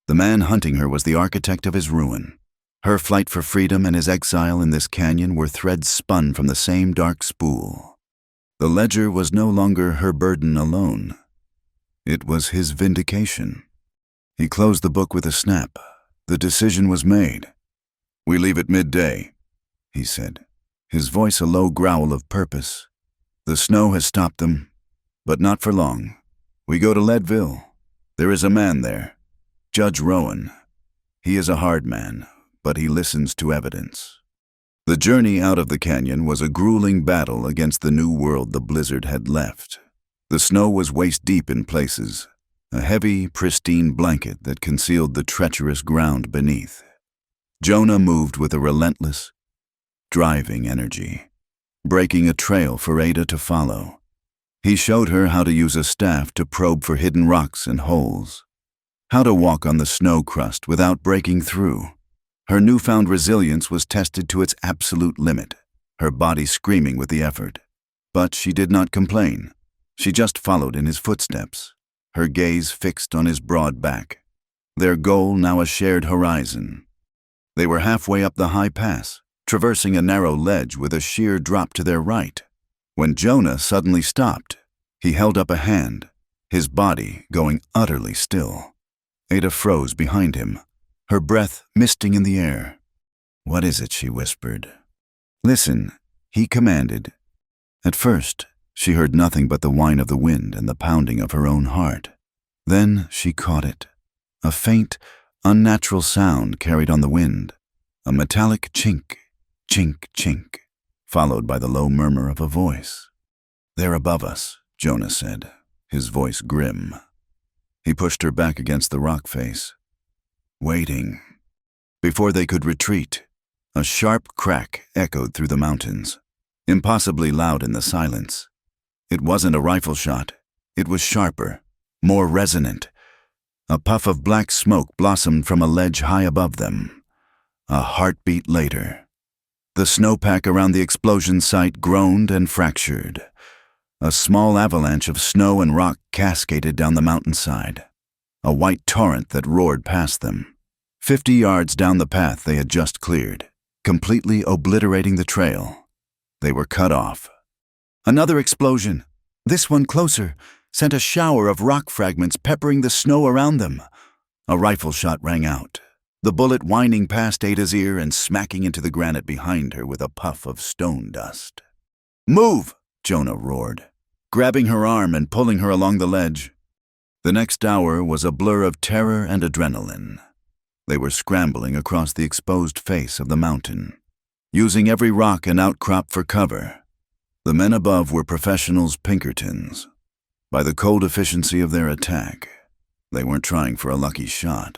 The man hunting her was the architect of his ruin. Her flight for freedom and his exile in this canyon were threads spun from the same dark spool. The ledger was no longer her burden alone. It was his vindication. He closed the book with a snap. The decision was made. "We leave at midday," he said, his voice a low growl of purpose. "The snow has stopped them, but not for long. We go to Leadville. There is a man there, Judge Rowan. He is a hard man, but he listens to evidence." The journey out of the canyon was a grueling battle against the new world the blizzard had left. The snow was waist-deep in places, a heavy, pristine blanket that concealed the treacherous ground beneath. Jonah moved with a relentless, driving energy, breaking a trail for Ada to follow. He showed her how to use a staff to probe for hidden rocks and holes, how to walk on the snow crust without breaking through. Her newfound resilience was tested to its absolute limit, her body screaming with the effort. But she did not complain. She just followed in his footsteps, her gaze fixed on his broad back, their goal now a shared horizon. They were halfway up the high pass, traversing a narrow ledge with a sheer drop to their right. When Jonah suddenly stopped, he held up a hand, his body going utterly still. Ada froze behind him, her breath misting in the air. "What is it?" she whispered. "Listen," he commanded. At first, she heard nothing but the whine of the wind and the pounding of her own heart. Then she caught it. A faint, unnatural sound carried on the wind. A metallic chink, chink, chink, followed by the low murmur of a voice. "They're above us," Jonah said, his voice grim. He pushed her back against the rock face. Waiting. Before they could retreat, a sharp crack echoed through the mountains, impossibly loud in the silence. It wasn't a rifle shot. It was sharper, more resonant. A puff of black smoke blossomed from a ledge high above them. A heartbeat later, the snowpack around the explosion site groaned and fractured. A small avalanche of snow and rock cascaded down the mountainside, a white torrent that roared past them. 50 yards down the path they had just cleared, completely obliterating the trail. They were cut off. Another explosion, this one closer, sent a shower of rock fragments peppering the snow around them. A rifle shot rang out, the bullet whining past Ada's ear and smacking into the granite behind her with a puff of stone dust. "Move!" Jonah roared, grabbing her arm and pulling her along the ledge. The next hour was a blur of terror and adrenaline. They were scrambling across the exposed face of the mountain, using every rock and outcrop for cover. The men above were professionals Pinkertons. By the cold efficiency of their attack, they weren't trying for a lucky shot.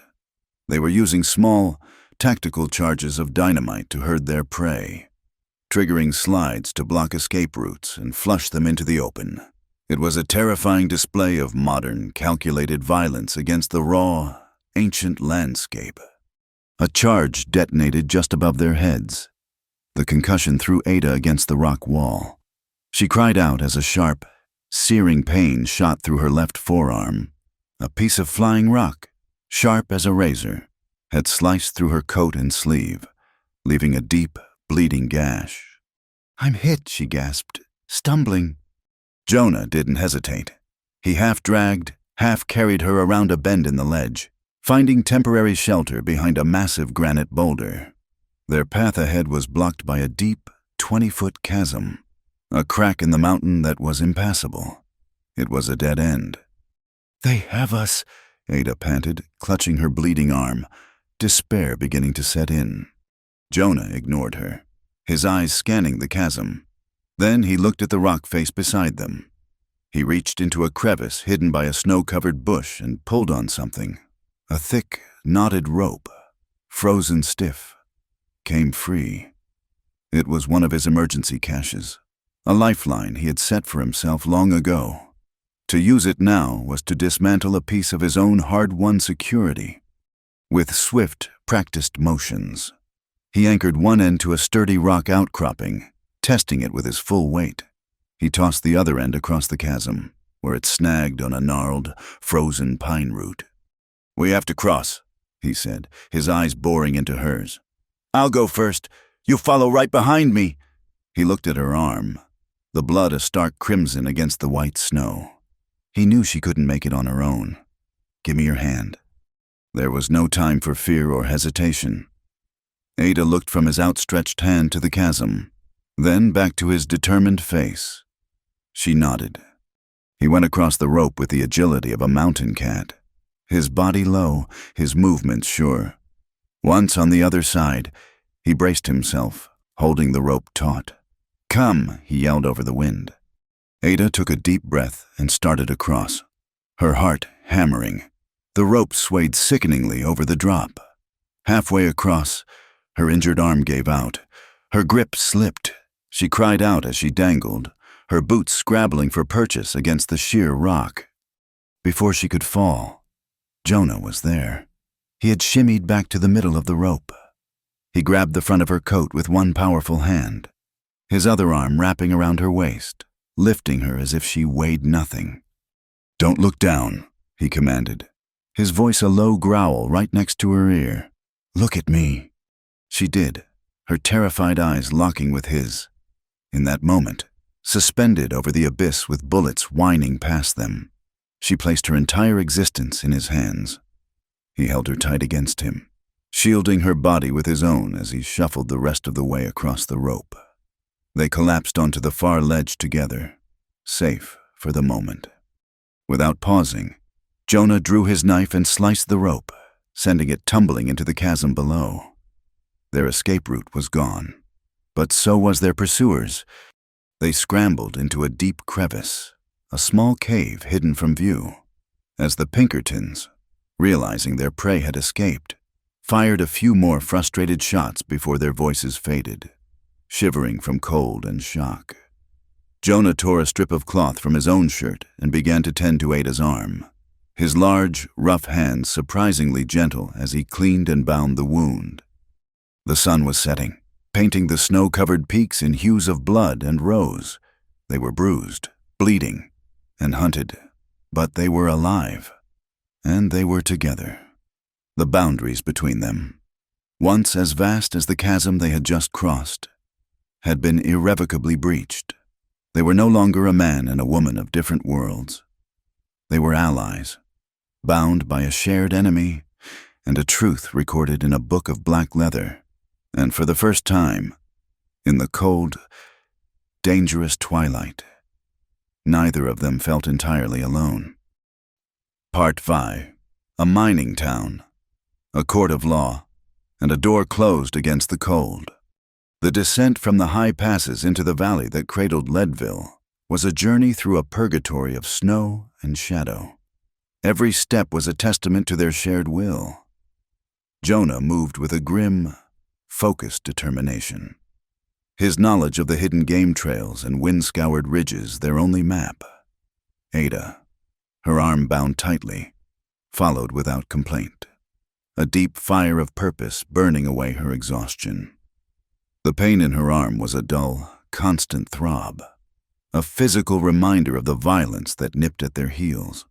They were using small, tactical charges of dynamite to herd their prey, triggering slides to block escape routes and flush them into the open. It was a terrifying display of modern, calculated violence against the raw, ancient landscape. A charge detonated just above their heads. The concussion threw Ada against the rock wall. She cried out as a sharp, searing pain shot through her left forearm. A piece of flying rock, sharp as a razor, had sliced through her coat and sleeve, leaving a deep, bleeding gash. "I'm hit," she gasped, stumbling. Jonah didn't hesitate. He half-dragged, half-carried her around a bend in the ledge, finding temporary shelter behind a massive granite boulder. Their path ahead was blocked by a deep, 20-foot chasm, a crack in the mountain that was impassable. It was a dead end. "They have us," Ada panted, clutching her bleeding arm, despair beginning to set in. Jonah ignored her, his eyes scanning the chasm. Then he looked at the rock face beside them. He reached into a crevice hidden by a snow-covered bush and pulled on something. A thick, knotted rope, frozen stiff, came free. It was one of his emergency caches, a lifeline he had set for himself long ago. To use it now was to dismantle a piece of his own hard-won security. With swift, practiced motions, he anchored one end to a sturdy rock outcropping, testing it with his full weight. He tossed the other end across the chasm, where it snagged on a gnarled, frozen pine root. "We have to cross," he said, his eyes boring into hers. "I'll go first. You follow right behind me." He looked at her arm, the blood a stark crimson against the white snow. He knew she couldn't make it on her own. "Give me your hand." There was no time for fear or hesitation. Ada looked from his outstretched hand to the chasm, then back to his determined face. She nodded. He went across the rope with the agility of a mountain cat, his body low, his movements sure. Once on the other side, he braced himself, holding the rope taut. "Come," he yelled over the wind. Ada took a deep breath and started across, her heart hammering. The rope swayed sickeningly over the drop. Halfway across, her injured arm gave out. Her grip slipped. She cried out as she dangled, her boots scrabbling for purchase against the sheer rock. Before she could fall, Jonah was there. He had shimmied back to the middle of the rope. He grabbed the front of her coat with one powerful hand, his other arm wrapping around her waist, lifting her as if she weighed nothing. "Don't look down," he commanded, his voice a low growl right next to her ear. "Look at me." She did, her terrified eyes locking with his. In that moment, suspended over the abyss with bullets whining past them. She placed her entire existence in his hands. He held her tight against him, shielding her body with his own as he shuffled the rest of the way across the rope. They collapsed onto the far ledge together, safe for the moment. Without pausing, Jonah drew his knife and sliced the rope, sending it tumbling into the chasm below. Their escape route was gone, but so was their pursuers. They scrambled into a deep crevice, a small cave hidden from view, as the Pinkertons, realizing their prey had escaped, fired a few more frustrated shots before their voices faded, shivering from cold and shock. Jonah tore a strip of cloth from his own shirt and began to tend to Ada's arm, his large, rough hands surprisingly gentle as he cleaned and bound the wound. The sun was setting, painting the snow-covered peaks in hues of blood and rose. They were bruised, bleeding, and hunted, but they were alive, and they were together. The boundaries between them, once as vast as the chasm they had just crossed, had been irrevocably breached. They were no longer a man and a woman of different worlds. They were allies, bound by a shared enemy and a truth recorded in a book of black leather. And for the first time, in the cold, dangerous twilight, neither of them felt entirely alone. Part 5. A mining town, a court of law, and a door closed against the cold. The descent from the high passes into the valley that cradled Leadville was a journey through a purgatory of snow and shadow. Every step was a testament to their shared will. Jonah moved with a grim, focused determination, his knowledge of the hidden game trails and wind-scoured ridges their only map. Ada, her arm bound tightly, followed without complaint, a deep fire of purpose burning away her exhaustion. The pain in her arm was a dull, constant throb, a physical reminder of the violence that nipped at their heels.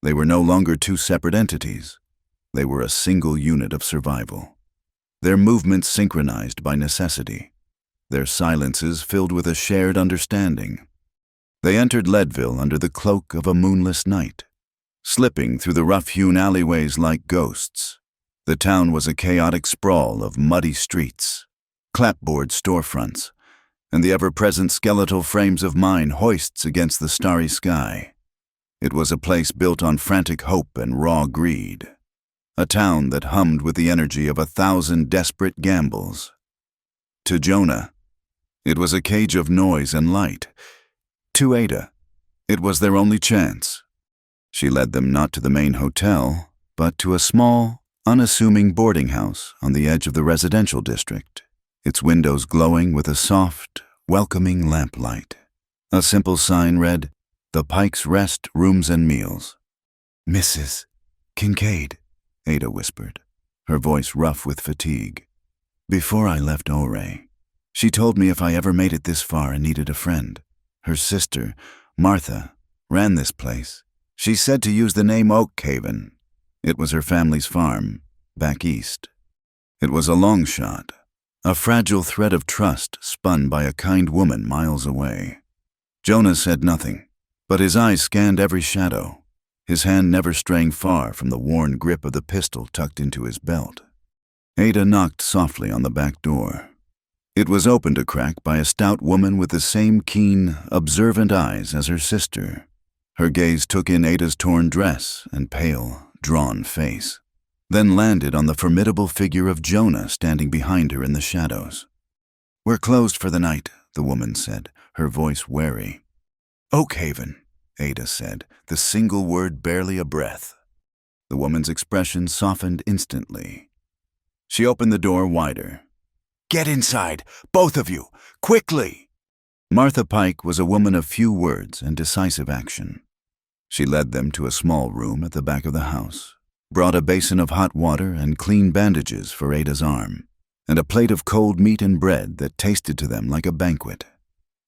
They were no longer two separate entities. They were a single unit of survival, their movements synchronized by necessity, their silences filled with a shared understanding. They entered Leadville under the cloak of a moonless night, slipping through the rough-hewn alleyways like ghosts. The town was a chaotic sprawl of muddy streets, clapboard storefronts, and the ever-present skeletal frames of mine hoists against the starry sky. It was a place built on frantic hope and raw greed, a town that hummed with the energy of 1,000 desperate gambles. To Jonah, it was a cage of noise and light. To Ada, it was their only chance. She led them not to the main hotel, but to a small, unassuming boarding house on the edge of the residential district, its windows glowing with a soft, welcoming lamplight. A simple sign read, "The Pike's Rest Rooms and Meals." "Mrs. Kincaid," Ada whispered, her voice rough with fatigue. "Before I left Ouray, she told me if I ever made it this far and needed a friend. Her sister, Martha, ran this place. She said to use the name Oakhaven. It was her family's farm, back east. It was a long shot, a fragile thread of trust spun by a kind woman miles away." Jonah said nothing, but his eyes scanned every shadow, his hand never straying far from the worn grip of the pistol tucked into his belt. Ada knocked softly on the back door. It was opened a crack by a stout woman with the same keen, observant eyes as her sister. Her gaze took in Ada's torn dress and pale, drawn face, then landed on the formidable figure of Jonah standing behind her in the shadows. "We're closed for the night," the woman said, her voice wary. "Oakhaven," Ada said, the single word barely a breath. The woman's expression softened instantly. She opened the door wider. "Get inside, both of you, quickly!" Martha Pike was a woman of few words and decisive action. She led them to a small room at the back of the house, brought a basin of hot water and clean bandages for Ada's arm, and a plate of cold meat and bread that tasted to them like a banquet.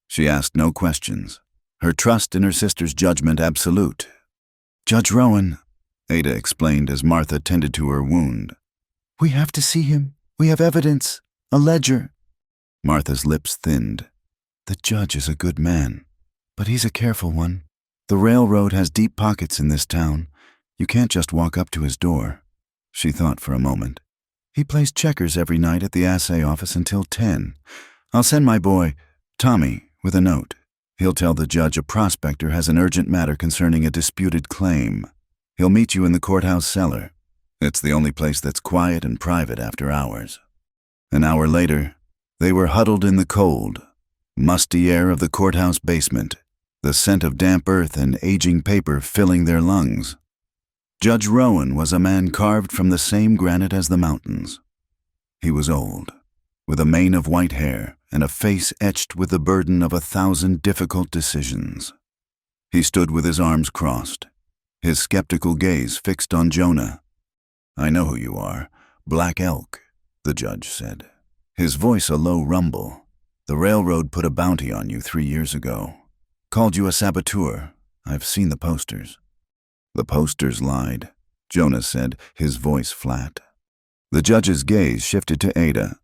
She asked no questions, her trust in her sister's judgment absolute. "Judge Rowan," Ada explained as Martha tended to her wound. "We have to see him. We have evidence. A ledger." Martha's lips thinned. "The judge is a good man, but he's a careful one. The railroad has deep pockets in this town. You can't just walk up to his door." She thought for a moment. "He plays checkers every night at the assay office until 10. I'll send my boy, Tommy, with a note. He'll tell the judge a prospector has an urgent matter concerning a disputed claim. He'll meet you in the courthouse cellar. It's the only place that's quiet and private after hours." An hour later, they were huddled in the cold, musty air of the courthouse basement, the scent of damp earth and aging paper filling their lungs. Judge Rowan was a man carved from the same granite as the mountains. He was old, with a mane of white hair and a face etched with the burden of 1,000 difficult decisions. He stood with his arms crossed, his skeptical gaze fixed on Jonah. "I know who you are, Black Elk," the judge said, his voice a low rumble. "The railroad put a bounty on you 3 years ago. Called you a saboteur. I've seen the posters." "The posters lied," Jonah said, his voice flat. The judge's gaze shifted to Ada.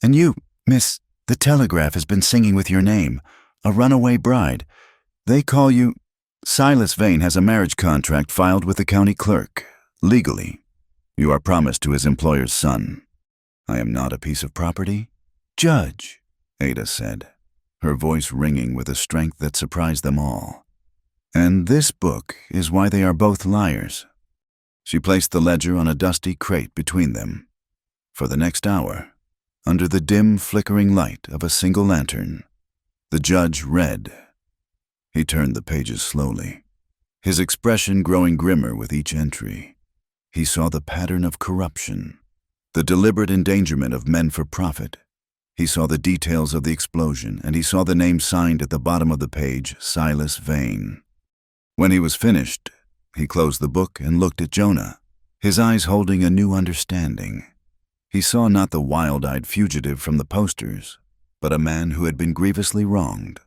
"And you, miss, the Telegraph has been singing with your name, a runaway bride. They call you—" "Silas Vane has a marriage contract filed with the county clerk, legally. You are promised to his employer's son." "I am not a piece of property?" "Judge," Ada said, her voice ringing with a strength that surprised them all. "And this book is why they are both liars." She placed the ledger on a dusty crate between them. For the next hour, under the dim, flickering light of a single lantern, the judge read. He turned the pages slowly, his expression growing grimmer with each entry. He saw the pattern of corruption, the deliberate endangerment of men for profit. He saw the details of the explosion, and he saw the name signed at the bottom of the page, Silas Vane. When he was finished, he closed the book and looked at Jonah, his eyes holding a new understanding. He saw not the wild-eyed fugitive from the posters, but a man who had been grievously wronged.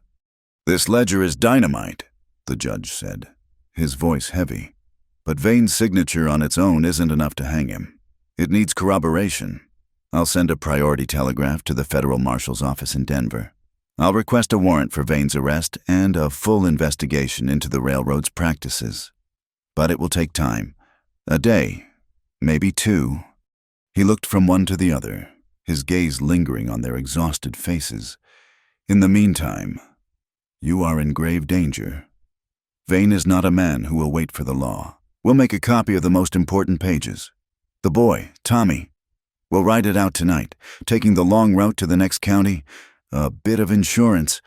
"This ledger is dynamite," the judge said, his voice heavy. "But Vane's signature on its own isn't enough to hang him. It needs corroboration. I'll send a priority telegraph to the federal marshal's office in Denver. I'll request a warrant for Vane's arrest and a full investigation into the railroad's practices. But it will take time. A day, maybe 2. He looked from one to the other, his gaze lingering on their exhausted faces. "In the meantime, you are in grave danger. Vane is not a man who will wait for the law. We'll make a copy of the most important pages. The boy, Tommy, will write it out tonight, taking the long route to the next county. A bit of insurance."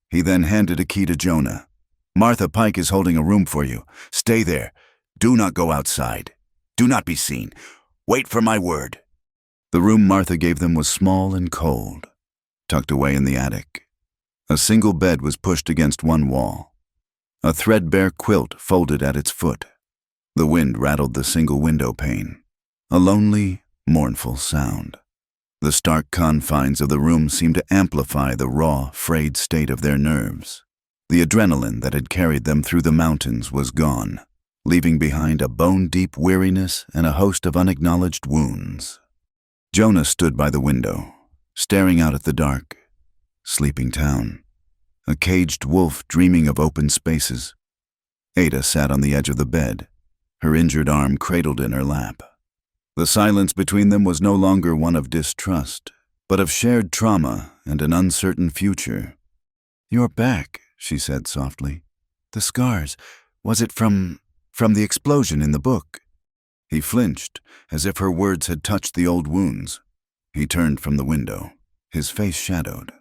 He then handed a key to Jonah. "Martha Pike is holding a room for you. Stay there. Do not go outside. Do not be seen. Wait for my word." The room Martha gave them was small and cold, tucked away in the attic. A single bed was pushed against one wall, a threadbare quilt folded at its foot. The wind rattled the single window pane, a lonely, mournful sound. The stark confines of the room seemed to amplify the raw, frayed state of their nerves. The adrenaline that had carried them through the mountains was gone, leaving behind a bone-deep weariness and a host of unacknowledged wounds. Jonah stood by the window, staring out at the dark, sleeping town, a caged wolf dreaming of open spaces. Ada sat on the edge of the bed, her injured arm cradled in her lap. The silence between them was no longer one of distrust, but of shared trauma and an uncertain future. "You're back," she said softly. "The scars, was it from the explosion in the book?" He flinched, as if her words had touched the old wounds. He turned from the window, his face shadowed.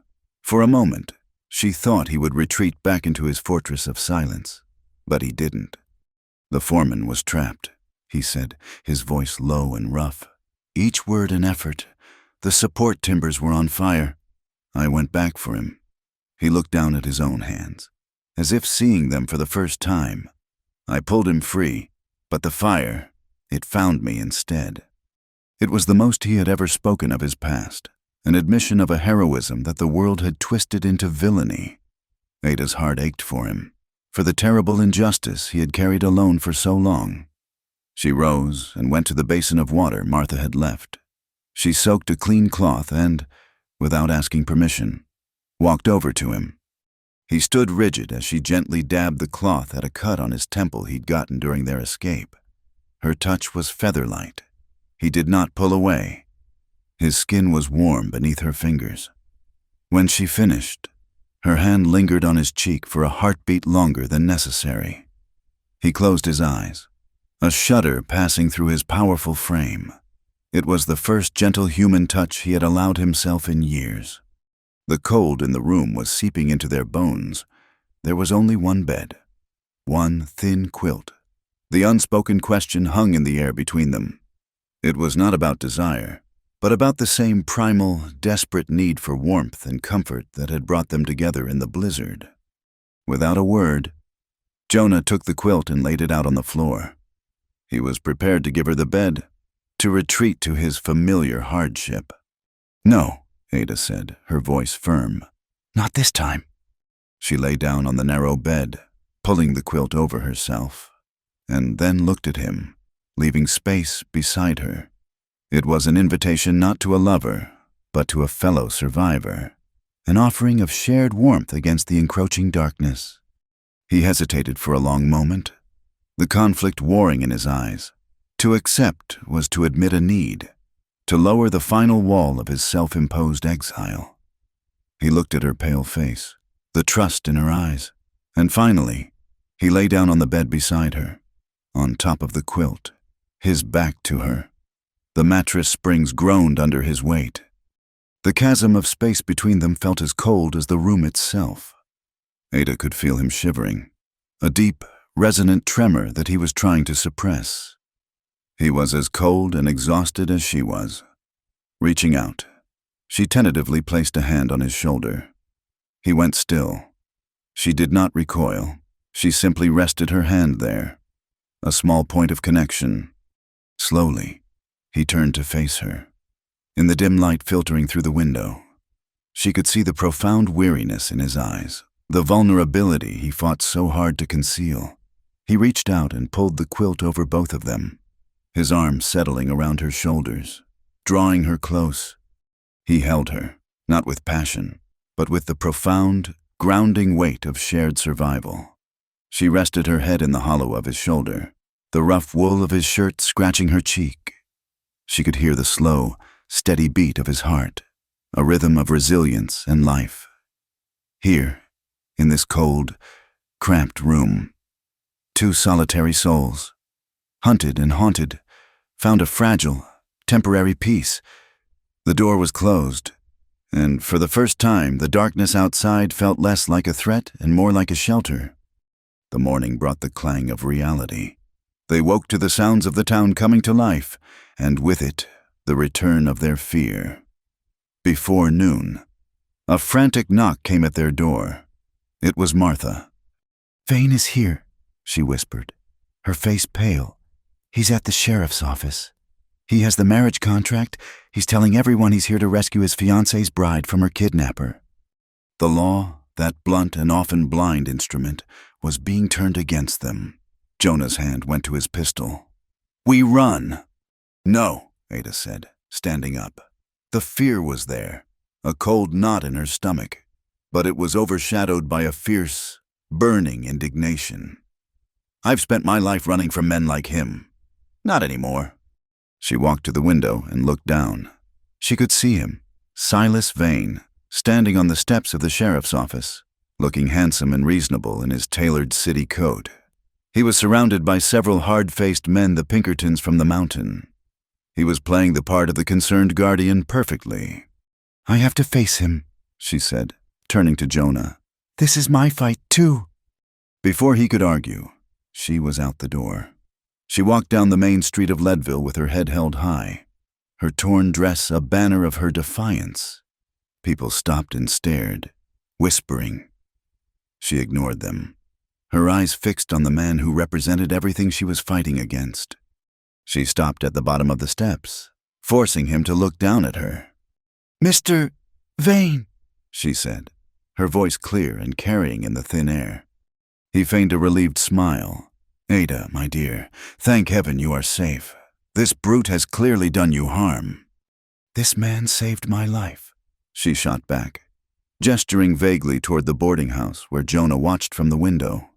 For a moment, she thought he would retreat back into his fortress of silence, but he didn't. "The foreman was trapped," he said, his voice low and rough. Each word an effort. "The support timbers were on fire. I went back for him." He looked down at his own hands, as if seeing them for the first time. "I pulled him free, but the fire, it found me instead." It was the most he had ever spoken of his past, an admission of a heroism that the world had twisted into villainy. Ada's heart ached for him, for the terrible injustice he had carried alone for so long. She rose and went to the basin of water Martha had left. She soaked a clean cloth and, without asking permission, walked over to him, He stood rigid as she gently dabbed the cloth at a cut on his temple he'd gotten during their escape. Her touch was feather-light. He did not pull away. His skin was warm beneath her fingers. When she finished, her hand lingered on his cheek for a heartbeat longer than necessary. He closed his eyes, a shudder passing through his powerful frame. It was the first gentle human touch he had allowed himself in years. The cold in the room was seeping into their bones. There was only one bed, one thin quilt. The unspoken question hung in the air between them. It was not about desire, but about the same primal, desperate need for warmth and comfort that had brought them together in the blizzard. Without a word, Jonah took the quilt and laid it out on the floor. He was prepared to give her the bed, to retreat to his familiar hardship. "No," Ada said, her voice firm. "Not this time." She lay down on the narrow bed, pulling the quilt over herself, and then looked at him, leaving space beside her. It was an invitation not to a lover, but to a fellow survivor, an offering of shared warmth against the encroaching darkness. He hesitated for a long moment, the conflict warring in his eyes. To accept was to admit a need, to lower the final wall of his self-imposed exile. He looked at her pale face, the trust in her eyes, and finally, he lay down on the bed beside her, on top of the quilt, his back to her. The mattress springs groaned under his weight. The chasm of space between them felt as cold as the room itself. Ada could feel him shivering, a deep, resonant tremor that he was trying to suppress. He was as cold and exhausted as she was. Reaching out, she tentatively placed a hand on his shoulder. He went still. She did not recoil. She simply rested her hand there, a small point of connection. Slowly, he turned to face her. In the dim light filtering through the window, she could see the profound weariness in his eyes, the vulnerability he fought so hard to conceal. He reached out and pulled the quilt over both of them, his arms settling around her shoulders, drawing her close. He held her, not with passion, but with the profound, grounding weight of shared survival. She rested her head in the hollow of his shoulder, the rough wool of his shirt scratching her cheek. She could hear the slow, steady beat of his heart, a rhythm of resilience and life. Here, in this cold, cramped room, two solitary souls, hunted and haunted, found a fragile, temporary peace. The door was closed, and for the first time the darkness outside felt less like a threat and more like a shelter. The morning brought the clang of reality. They woke to the sounds of the town coming to life, and with it, the return of their fear. Before noon, a frantic knock came at their door. It was Martha. "Vane is here," she whispered, her face pale. "He's at the sheriff's office. He has the marriage contract. He's telling everyone he's here to rescue his fiancée's bride from her kidnapper." The law, that blunt and often blind instrument, was being turned against them. Jonah's hand went to his pistol. "We run." "No," Ada said, standing up. The fear was there, a cold knot in her stomach, but it was overshadowed by a fierce, burning indignation. "I've spent my life running from men like him. Not anymore." She walked to the window and looked down. She could see him, Silas Vane, standing on the steps of the sheriff's office, looking handsome and reasonable in his tailored city coat. He was surrounded by several hard-faced men, the Pinkertons from the mountain. He was playing the part of the concerned guardian perfectly. "I have to face him," she said, turning to Jonah. "This is my fight, too." Before he could argue, she was out the door. She walked down the main street of Leadville with her head held high, her torn dress a banner of her defiance. People stopped and stared, whispering. She ignored them, her eyes fixed on the man who represented everything she was fighting against. She stopped at the bottom of the steps, forcing him to look down at her. "Mr. Vane," she said, her voice clear and carrying in the thin air. He feigned a relieved smile. "Ada, my dear, thank heaven you are safe. This brute has clearly done you harm." "This man saved my life," she shot back. gesturing vaguely toward the boarding house where Jonah watched from the window.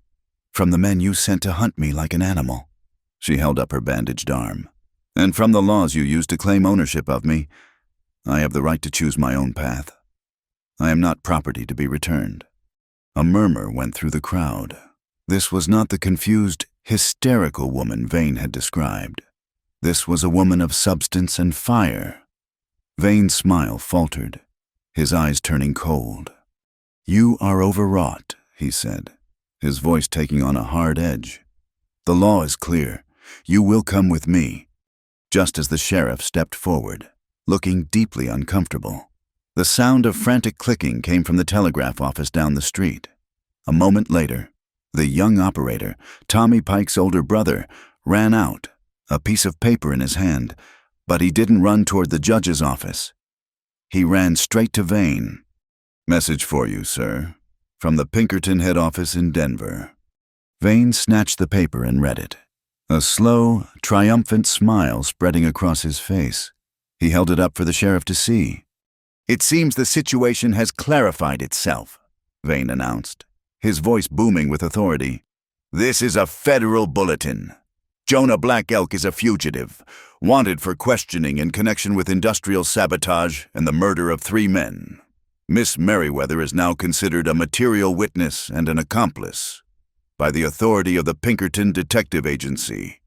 "From the men you sent to hunt me like an animal." She held up her bandaged arm. "And from the laws you used to claim ownership of me, I have the right to choose my own path. I am not property to be returned." A murmur went through the crowd. This was not the confused, hysterical woman Vane had described. This was a woman of substance and fire. Vane's smile faltered, his eyes turning cold. "You are overwrought," he said, his voice taking on a hard edge. "The law is clear. You will come with me." Just as the sheriff stepped forward, looking deeply uncomfortable, the sound of frantic clicking came from the telegraph office down the street. A moment later, the young operator, Tommy Pike's older brother, ran out, a piece of paper in his hand, but he didn't run toward the judge's office. He ran straight to Vane. "Message for you, sir, from the Pinkerton head office in Denver." Vane snatched the paper and read it, a slow, triumphant smile spreading across his face. He held it up for the sheriff to see. "It seems the situation has clarified itself," Vane announced, his voice booming with authority. "This is a federal bulletin. Jonah Black Elk is a fugitive, wanted for questioning in connection with industrial sabotage and the murder of 3 men. Miss Merriweather is now considered a material witness and an accomplice by the authority of the Pinkerton Detective Agency.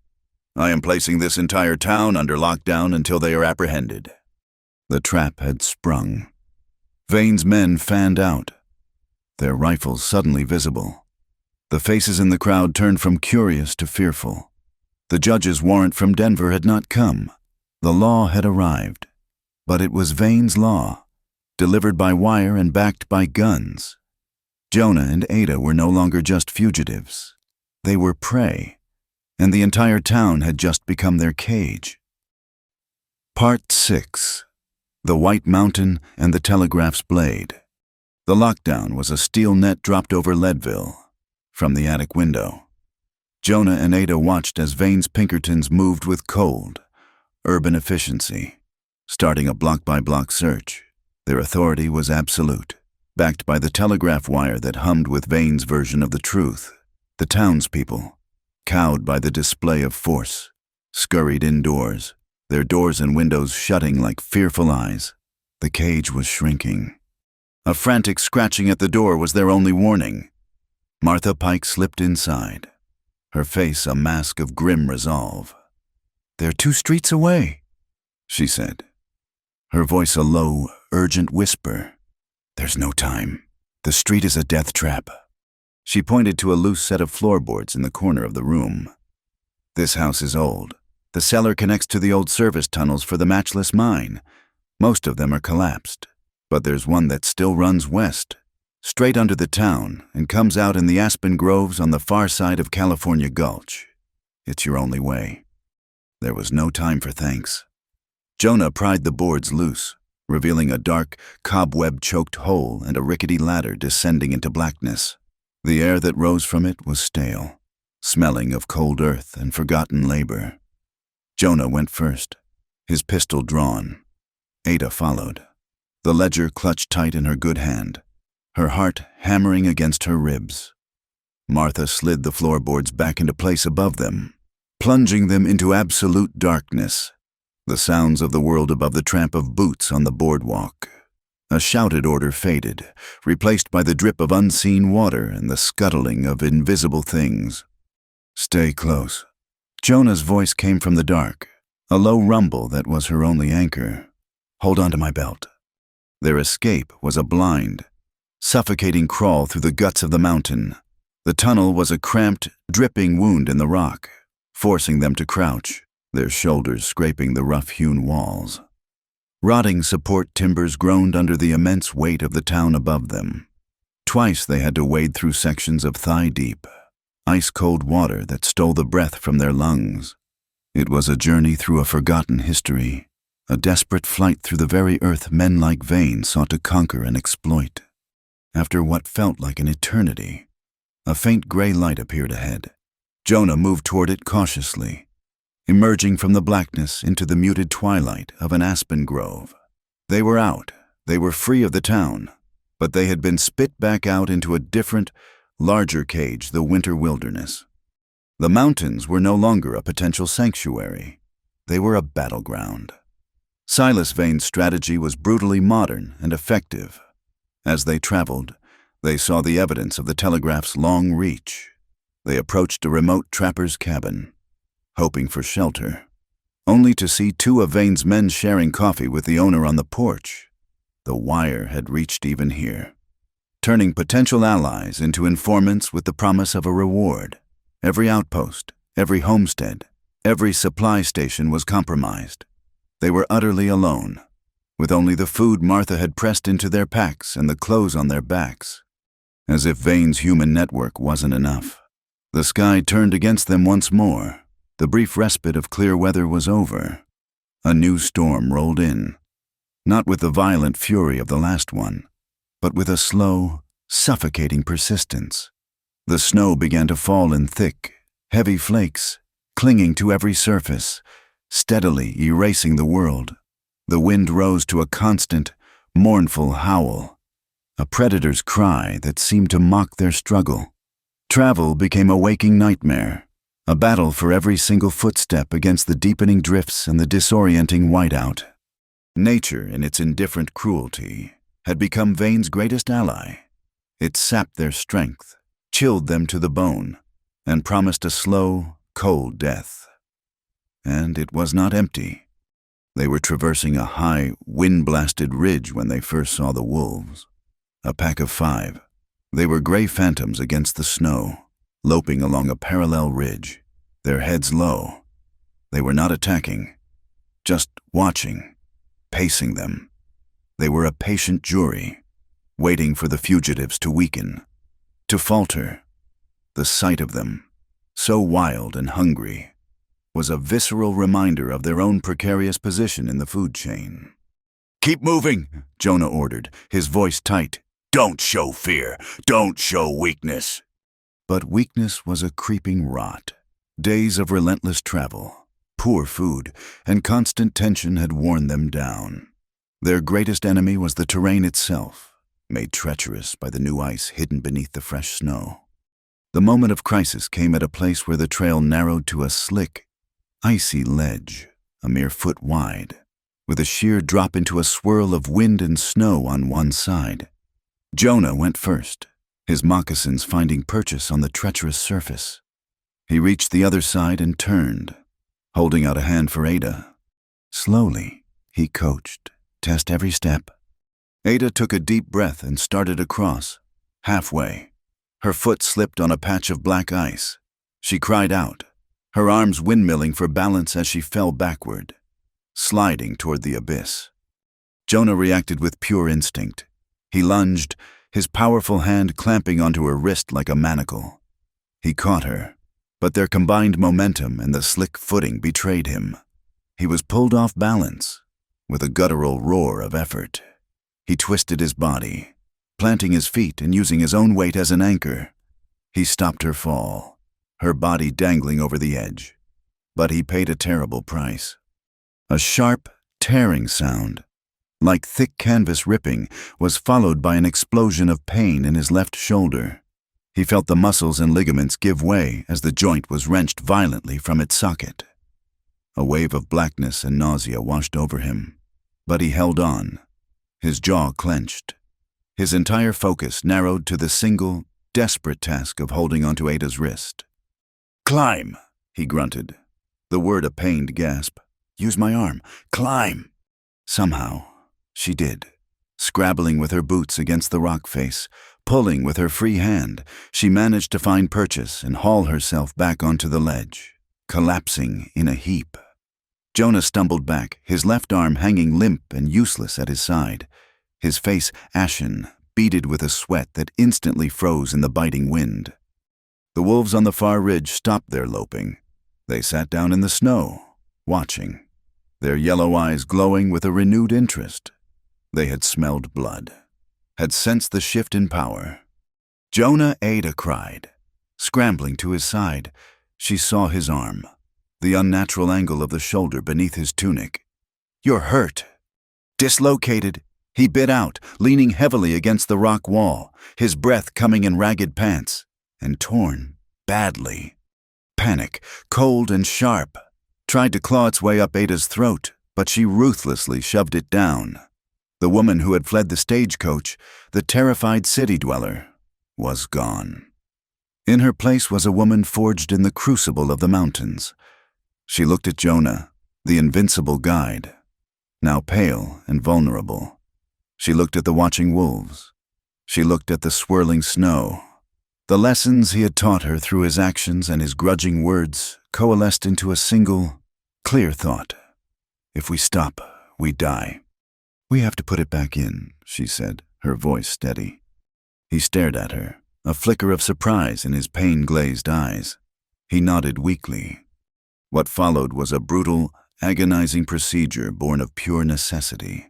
I am placing this entire town under lockdown until they are apprehended." The trap had sprung. Vane's men fanned out, their rifles suddenly visible. The faces in the crowd turned from curious to fearful. The judge's warrant from Denver had not come. The law had arrived. But it was Vane's law, delivered by wire and backed by guns. Jonah and Ada were no longer just fugitives. They were prey, and the entire town had just become their cage. Part 6. The White Mountain and the Telegraph's Blade. The lockdown was a steel net dropped over Leadville from the attic window. Jonah and Ada watched as Vane's Pinkertons moved with cold, urban efficiency, starting a block-by-block search. Their authority was absolute, backed by the telegraph wire that hummed with Vane's version of the truth. The townspeople, cowed by the display of force, scurried indoors, their doors and windows shutting like fearful eyes. The cage was shrinking. A frantic scratching at the door was their only warning. Martha Pike slipped inside, her face a mask of grim resolve. "They're 2 streets away," she said, her voice a low, urgent whisper. "There's no time. The street is a death trap." She pointed to a loose set of floorboards in the corner of the room. "This house is old. The cellar connects to the old service tunnels for the Matchless Mine. Most of them are collapsed, but there's one that still runs west, straight under the town, and comes out in the aspen groves on the far side of California Gulch. It's your only way." There was no time for thanks. Jonah pried the boards loose, revealing a dark, cobweb-choked hole and a rickety ladder descending into blackness. The air that rose from it was stale, smelling of cold earth and forgotten labor. Jonah went first, his pistol drawn. Ada followed, the ledger clutched tight in her good hand, her heart hammering against her ribs. Martha slid the floorboards back into place above them, plunging them into absolute darkness. The sounds of the world above the tramp of boots on the boardwalk. A shouted order faded, replaced by the drip of unseen water and the scuttling of invisible things. "Stay close." Jonah's voice came from the dark, a low rumble that was her only anchor. "Hold on to my belt." Their escape was a blind, suffocating crawl through the guts of the mountain. The tunnel was a cramped, dripping wound in the rock, forcing them to crouch, their shoulders scraping the rough-hewn walls. Rotting support timbers groaned under the immense weight of the town above them. Twice they had to wade through sections of thigh-deep, ice-cold water that stole the breath from their lungs. It was a journey through a forgotten history, a desperate flight through the very earth men like Vane sought to conquer and exploit. After what felt like an eternity, a faint gray light appeared ahead. Jonah moved toward it cautiously, emerging from the blackness into the muted twilight of an aspen grove. They were out. They were free of the town. but they had been spit back out into a different, larger cage, the winter wilderness. The mountains were no longer a potential sanctuary. They were a battleground. Silas Vane's strategy was brutally modern and effective. As they traveled, they saw the evidence of the telegraph's long reach. They approached a remote trapper's cabin, hoping for shelter, only to see two of Vane's men sharing coffee with the owner on the porch. The wire had reached even here, turning potential allies into informants with the promise of a reward. Every outpost, every homestead, every supply station was compromised. They were utterly alone, with only the food Martha had pressed into their packs and the clothes on their backs. As if Vane's human network wasn't enough. The sky turned against them once more. The brief respite of clear weather was over. A new storm rolled in, not with the violent fury of the last one, but with a slow, suffocating persistence. The snow began to fall in thick, heavy flakes, clinging to every surface, steadily erasing the world. The wind rose to a constant, mournful howl, a predator's cry that seemed to mock their struggle. Travel became a waking nightmare, a battle for every single footstep against the deepening drifts and the disorienting whiteout. Nature, in its indifferent cruelty, had become Vane's greatest ally. It sapped their strength, chilled them to the bone, and promised a slow, cold death. And it was not empty. They were traversing a high, wind-blasted ridge when they first saw the wolves. A pack of 5. They were gray phantoms against the snow, loping along a parallel ridge, their heads low. They were not attacking, just watching, pacing them. They were a patient jury, waiting for the fugitives to weaken, to falter. The sight of them, so wild and hungry, was a visceral reminder of their own precarious position in the food chain. "Keep moving," Jonah ordered, his voice tight. "Don't show fear. Don't show weakness." But weakness was a creeping rot. Days of relentless travel, poor food, and constant tension had worn them down. Their greatest enemy was the terrain itself, made treacherous by the new ice hidden beneath the fresh snow. The moment of crisis came at a place where the trail narrowed to a slick, icy ledge, a mere foot wide, with a sheer drop into a swirl of wind and snow on one side. Jonah went first, his moccasins finding purchase on the treacherous surface. He reached the other side and turned, holding out a hand for Ada. Slowly, he coached, test every step. Ada took a deep breath and started across. Halfway, her foot slipped on a patch of black ice. She cried out, her arms windmilling for balance as she fell backward, sliding toward the abyss. Jonah reacted with pure instinct. He lunged, his powerful hand clamping onto her wrist like a manacle. He caught her, but their combined momentum and the slick footing betrayed him. He was pulled off balance, with a guttural roar of effort. He twisted his body, planting his feet and using his own weight as an anchor. He stopped her fall, her body dangling over the edge. But he paid a terrible price. A sharp, tearing sound, like thick canvas ripping, was followed by an explosion of pain in his left shoulder. He felt the muscles and ligaments give way as the joint was wrenched violently from its socket. A wave of blackness and nausea washed over him, but he held on, his jaw clenched. His entire focus narrowed to the single, desperate task of holding onto Ada's wrist. "Climb," he grunted, the word a pained gasp. "Use my arm. Climb." Somehow, she did. Scrabbling with her boots against the rock face, pulling with her free hand, she managed to find purchase and haul herself back onto the ledge, collapsing in a heap. Jonah stumbled back, his left arm hanging limp and useless at his side, his face ashen, beaded with a sweat that instantly froze in the biting wind. The wolves on the far ridge stopped their loping. They sat down in the snow, watching, their yellow eyes glowing with a renewed interest. They had smelled blood, had sensed the shift in power. "Jonah!" Ada cried. Scrambling to his side, she saw his arm, the unnatural angle of the shoulder beneath his tunic. "You're hurt." "Dislocated," He bit out, leaning heavily against the rock wall, his breath coming in ragged pants, and torn badly. Panic, cold and sharp, tried to claw its way up Ada's throat, but she ruthlessly shoved it down. The woman who had fled the stagecoach, the terrified city dweller, was gone. In her place was a woman forged in the crucible of the mountains. She looked at Jonah, the invincible guide, now pale and vulnerable. She looked at the watching wolves. She looked at the swirling snow. The lessons he had taught her through his actions and his grudging words coalesced into a single, clear thought. If we stop, we die. We have to put it back in, she said, her voice steady. He stared at her, a flicker of surprise in his pain-glazed eyes. He nodded weakly. What followed was a brutal, agonizing procedure born of pure necessity.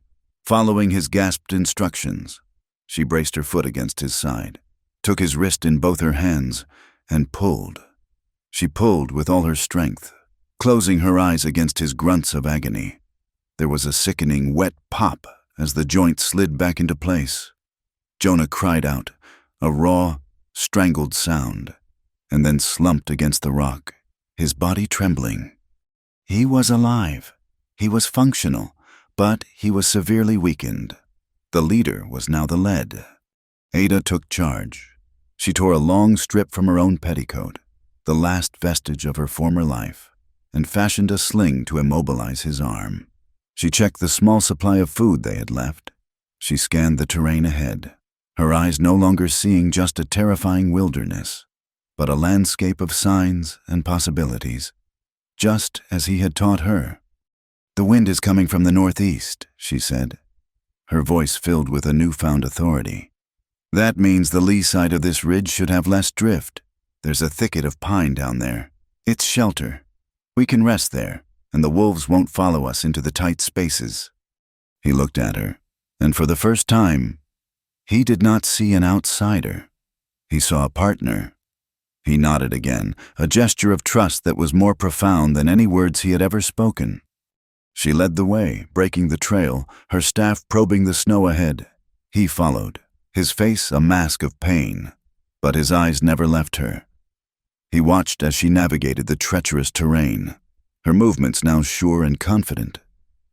Following his gasped instructions, she braced her foot against his side, took his wrist in both her hands, and pulled. She pulled with all her strength, closing her eyes against his grunts of agony. There was a sickening, wet pop as the joint slid back into place. Jonah cried out, a raw, strangled sound, and then slumped against the rock, his body trembling. He was alive. He was functional, but he was severely weakened. The leader was now the lead. Ada took charge. She tore a long strip from her own petticoat, the last vestige of her former life, and fashioned a sling to immobilize his arm. She checked the small supply of food they had left. She scanned the terrain ahead, her eyes no longer seeing just a terrifying wilderness, but a landscape of signs and possibilities, just as he had taught her. The wind is coming from the northeast, she said, her voice filled with a newfound authority. That means the lee side of this ridge should have less drift. There's a thicket of pine down there. It's shelter. We can rest there, and the wolves won't follow us into the tight spaces. He looked at her, and for the first time, he did not see an outsider. He saw a partner. He nodded again, a gesture of trust that was more profound than any words he had ever spoken. She led the way, breaking the trail, her staff probing the snow ahead. He followed, his face a mask of pain, but his eyes never left her. He watched as she navigated the treacherous terrain, her movements now sure and confident.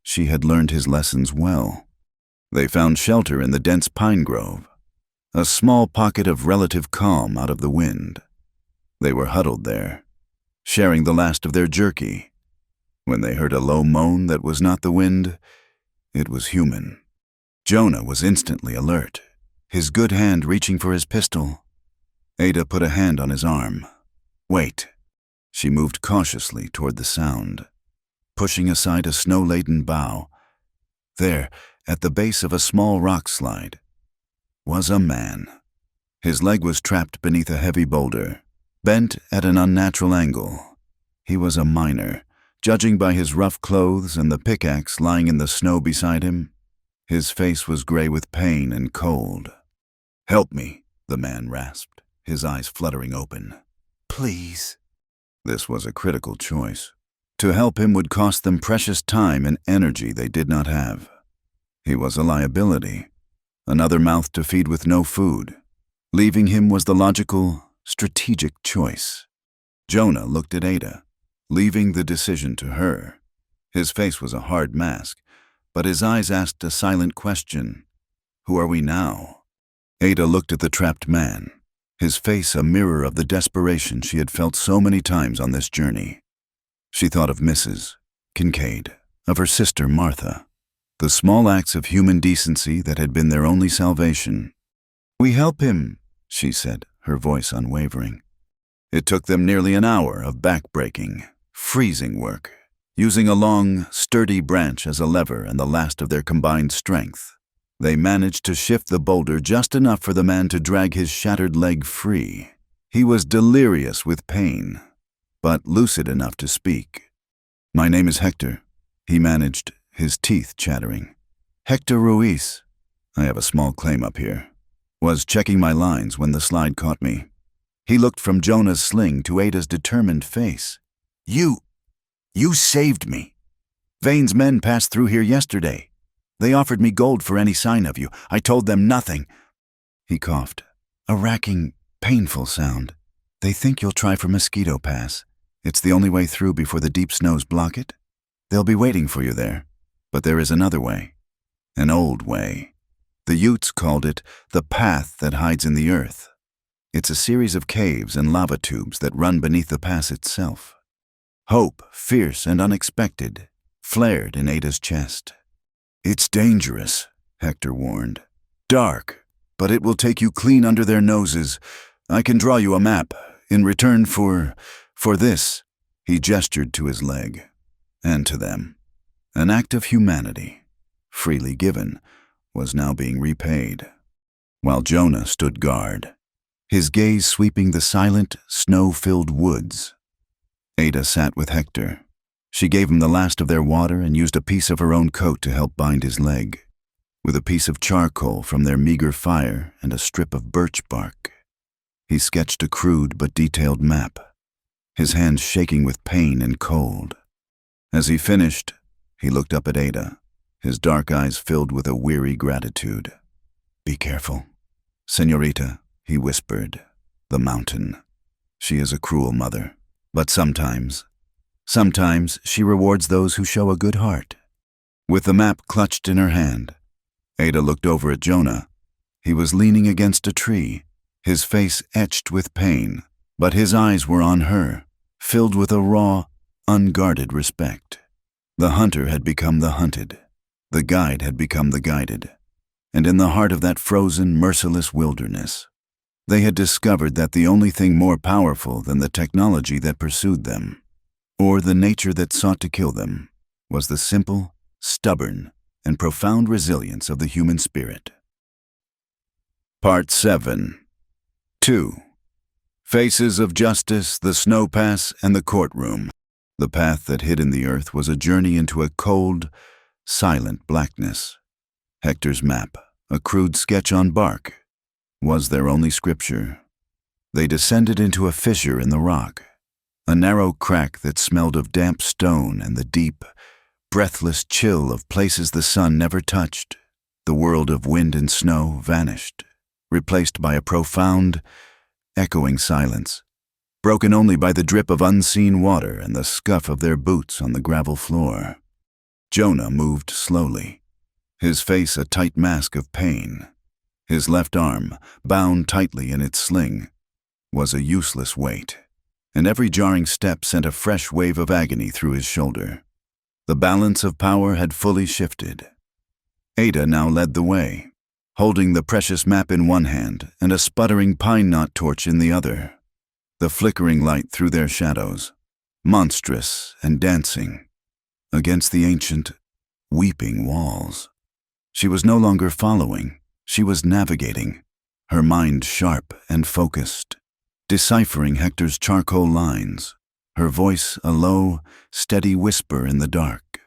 She had learned his lessons well. They found shelter in the dense pine grove, a small pocket of relative calm out of the wind. They were huddled there, sharing the last of their jerky. When they heard a low moan that was not the wind, it was human. Jonah was instantly alert, his good hand reaching for his pistol. Ada put a hand on his arm. Wait. She moved cautiously toward the sound, pushing aside a snow-laden bough. There, at the base of a small rock slide, was a man. His leg was trapped beneath a heavy boulder, bent at an unnatural angle. He was a miner, judging by his rough clothes and the pickaxe lying in the snow beside him. His face was gray with pain and cold. "Help me," the man rasped, his eyes fluttering open. "Please." This was a critical choice. To help him would cost them precious time and energy they did not have. He was a liability, another mouth to feed with no food. Leaving him was the logical, strategic choice. Jonah looked at Ada, leaving the decision to her. His face was a hard mask, but his eyes asked a silent question. Who are we now? Ada looked at the trapped man, his face a mirror of the desperation she had felt so many times on this journey. She thought of Mrs. Kincaid, of her sister Martha, the small acts of human decency that had been their only salvation. "We help him," she said, her voice unwavering. It took them nearly an hour of back-breaking, freezing work, using a long, sturdy branch as a lever and the last of their combined strength. They managed to shift the boulder just enough for the man to drag his shattered leg free. He was delirious with pain, but lucid enough to speak. "My name is Hector," he managed, his teeth chattering. "Hector Ruiz. I have a small claim up here. Was checking my lines when the slide caught me." He looked from Jonah's sling to Ada's determined face. You saved me. Vane's men passed through here yesterday. They offered me gold for any sign of you. I told them nothing." He coughed, a racking, painful sound. "They think you'll try for Mosquito Pass. It's the only way through before the deep snows block it. They'll be waiting for you there. But there is another way. An old way. The Utes called it the path that hides in the earth. It's a series of caves and lava tubes that run beneath the pass itself. Hope, fierce and unexpected, flared in Ada's chest. "It's dangerous," Hector warned. "Dark, but it will take you clean under their noses. I can draw you a map. In return for this," he gestured to his leg, and to them. An act of humanity, freely given, was now being repaid. While Jonah stood guard, his gaze sweeping the silent, snow-filled woods. Ada sat with Hector. She gave him the last of their water and used a piece of her own coat to help bind his leg, with a piece of charcoal from their meager fire and a strip of birch bark. He sketched a crude but detailed map, his hands shaking with pain and cold. As he finished, he looked up at Ada, his dark eyes filled with a weary gratitude. "Be careful, Señorita," he whispered. "The mountain. She is a cruel mother, but sometimes she rewards those who show a good heart." With the map clutched in her hand, Ada looked over at Jonah. He was leaning against a tree, his face etched with pain, but his eyes were on her, filled with a raw, unguarded respect. The hunter had become the hunted. The guide had become the guided. And in the heart of that frozen, merciless wilderness, they had discovered that the only thing more powerful than the technology that pursued them, or the nature that sought to kill them, was the simple, stubborn, and profound resilience of the human spirit. Part 7. 2. Faces of Justice, the Snow Pass, and the Courtroom. The path that hid in the earth was a journey into a cold, silent blackness. Hector's map, a crude sketch on bark, was their only scripture. They descended into a fissure in the rock, a narrow crack that smelled of damp stone and the deep, breathless chill of places the sun never touched. The world of wind and snow vanished, replaced by a profound, echoing silence, broken only by the drip of unseen water and the scuff of their boots on the gravel floor. Jonah moved slowly, his face a tight mask of pain. His left arm, bound tightly in its sling, was a useless weight, and every jarring step sent a fresh wave of agony through his shoulder. The balance of power had fully shifted. Ada now led the way, holding the precious map in one hand and a sputtering pine knot torch in the other. The flickering light threw their shadows, monstrous and dancing, against the ancient, weeping walls. She was no longer following, she was navigating, her mind sharp and focused, deciphering Hector's charcoal lines, her voice a low, steady whisper in the dark.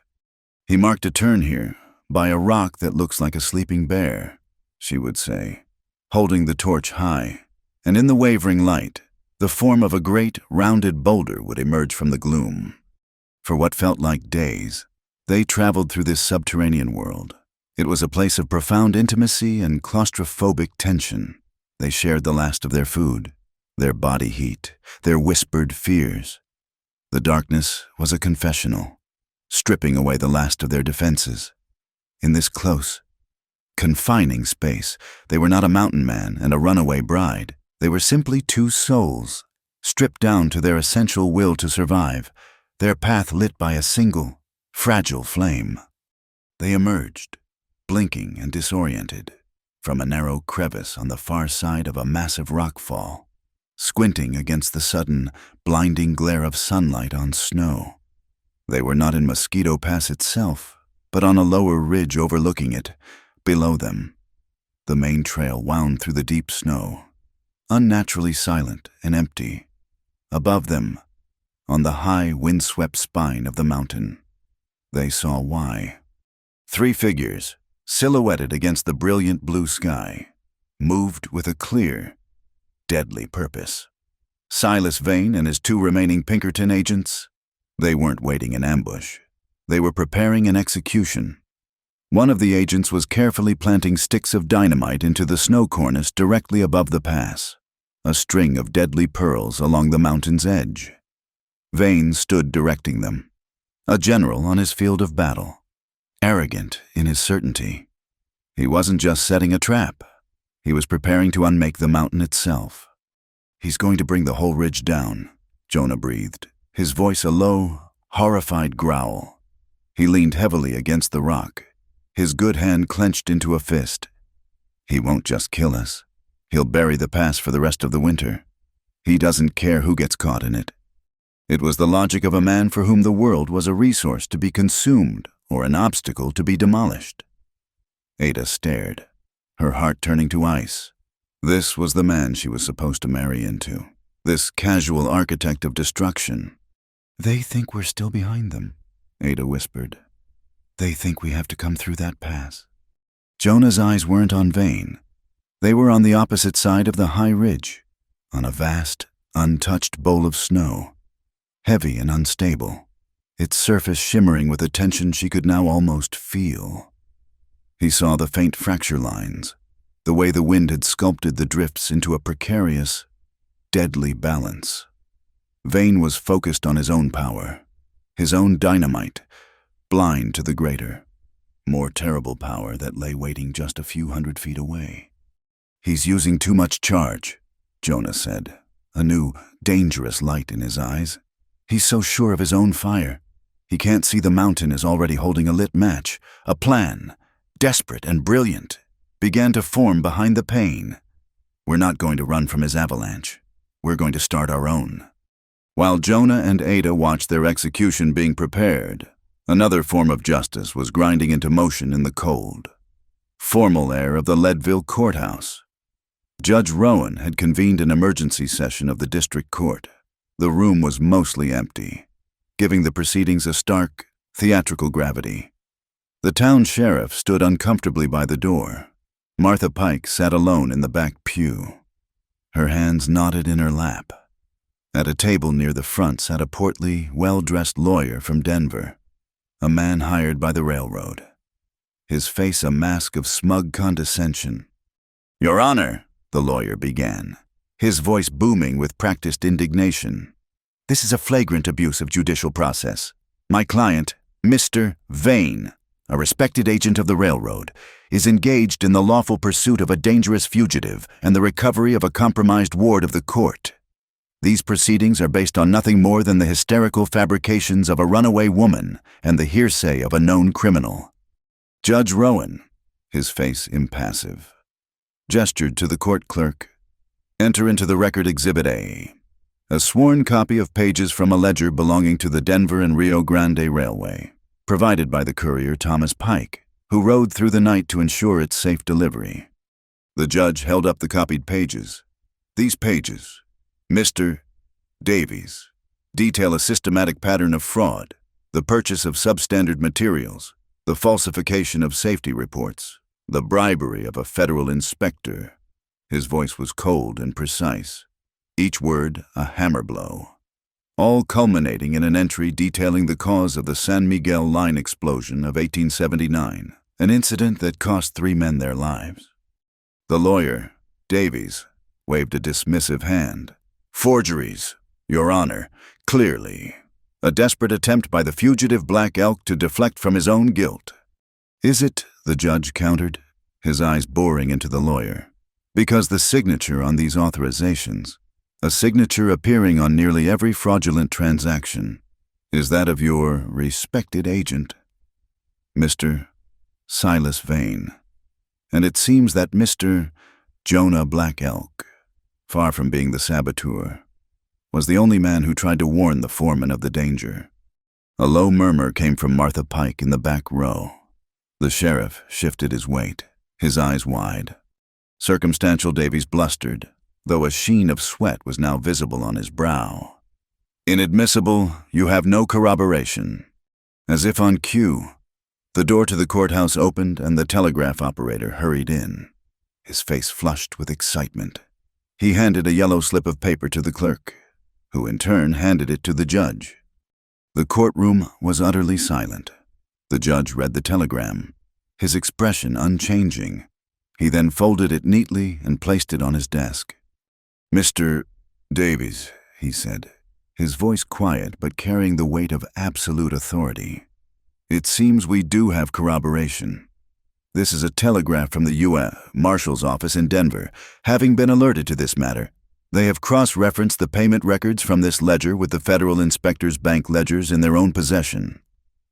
"He marked a turn here, by a rock that looks like a sleeping bear," she would say, holding the torch high, and in the wavering light, the form of a great, rounded boulder would emerge from the gloom. For what felt like days, they traveled through this subterranean world. It was a place of profound intimacy and claustrophobic tension. They shared the last of their food, their body heat, their whispered fears. The darkness was a confessional, stripping away the last of their defenses. In this close, confining space, they were not a mountain man and a runaway bride. They were simply two souls, stripped down to their essential will to survive, their path lit by a single, fragile flame. They emerged, blinking and disoriented, from a narrow crevice on the far side of a massive rockfall, squinting against the sudden, blinding glare of sunlight on snow. They were not in Mosquito Pass itself, but on a lower ridge overlooking it, below them. The main trail wound through the deep snow, unnaturally silent and empty. Above them, on the high, windswept spine of the mountain, they saw why. 3 figures, silhouetted against the brilliant blue sky, moved with a clear, deadly purpose. Silas Vane and his 2 remaining Pinkerton agents, they weren't waiting in ambush. They were preparing an execution. One of the agents was carefully planting sticks of dynamite into the snow cornice directly above the pass, a string of deadly pearls along the mountain's edge. Vane stood directing them, a general on his field of battle, arrogant in his certainty. He wasn't just setting a trap. He was preparing to unmake the mountain itself. "He's going to bring the whole ridge down," Jonah breathed, his voice a low, horrified growl. He leaned heavily against the rock, his good hand clenched into a fist. "He won't just kill us. He'll bury the pass for the rest of the winter. He doesn't care who gets caught in it." It was the logic of a man for whom the world was a resource to be consumed or an obstacle to be demolished. Ada stared, her heart turning to ice. This was the man she was supposed to marry into, this casual architect of destruction. "They think we're still behind them," Ada whispered. "They think we have to come through that pass." Jonah's eyes weren't on Vane. They were on the opposite side of the high ridge, on a vast, untouched bowl of snow, heavy and unstable, its surface shimmering with a tension she could now almost feel. He saw the faint fracture lines, the way the wind had sculpted the drifts into a precarious, deadly balance. Vane was focused on his own power, his own dynamite, blind to the greater, more terrible power that lay waiting just a few hundred feet away. "He's using too much charge," Jonah said, a new, dangerous light in his eyes. "He's so sure of his own fire. He can't see the mountain is already holding a lit match. A plan, desperate and brilliant, began to form behind the pain. We're not going to run from his avalanche. We're going to start our own." While Jonah and Ada watched their execution being prepared, another form of justice was grinding into motion in the cold, formal air of the Leadville courthouse. Judge Rowan had convened an emergency session of the district court. The room was mostly empty, giving the proceedings a stark, theatrical gravity. The town sheriff stood uncomfortably by the door. Martha Pike sat alone in the back pew, her hands knotted in her lap. At a table near the front sat a portly, well-dressed lawyer from Denver, a man hired by the railroad, his face a mask of smug condescension. "Your Honor," the lawyer began, his voice booming with practiced indignation, "this is a flagrant abuse of judicial process. My client, Mr. Vane, a respected agent of the railroad, is engaged in the lawful pursuit of a dangerous fugitive and the recovery of a compromised ward of the court. These proceedings are based on nothing more than the hysterical fabrications of a runaway woman and the hearsay of a known criminal." Judge Rowan, his face impassive, gestured to the court clerk. "Enter into the record Exhibit A, a sworn copy of pages from a ledger belonging to the Denver and Rio Grande Railway, provided by the courier Thomas Pike, who rode through the night to ensure its safe delivery." The judge held up the copied pages. "These pages, Mr. Davies, detail a systematic pattern of fraud, the purchase of substandard materials, the falsification of safety reports, the bribery of a federal inspector." His voice was cold and precise, each word a hammer blow, all culminating in an entry detailing the cause of the San Miguel line explosion of 1879, an incident that cost 3 men their lives. The lawyer, Davies, waved a dismissive hand. "Forgeries, Your Honor, clearly. A desperate attempt by the fugitive Black Elk to deflect from his own guilt." "Is it?" the judge countered, his eyes boring into the lawyer. "Because the signature on these authorizations, a signature appearing on nearly every fraudulent transaction, is that of your respected agent, Mr. Silas Vane. And it seems that Mr. Jonah Black Elk, far from being the saboteur, was the only man who tried to warn the foreman of the danger." A low murmur came from Martha Pike in the back row. The sheriff shifted his weight, his eyes wide. Circumstantial Davies blustered, though a sheen of sweat was now visible on his brow. "Inadmissible, you have no corroboration." As if on cue, the door to the courthouse opened and the telegraph operator hurried in, his face flushed with excitement. He handed a yellow slip of paper to the clerk, who in turn handed it to the judge. The courtroom was utterly silent. The judge read the telegram, his expression unchanging. He then folded it neatly and placed it on his desk. "Mr. Davies," he said, his voice quiet but carrying the weight of absolute authority. "It seems we do have corroboration. This is a telegraph from the U.S. Marshal's office in Denver. Having been alerted to this matter, they have cross-referenced the payment records from this ledger with the federal inspector's bank ledgers in their own possession.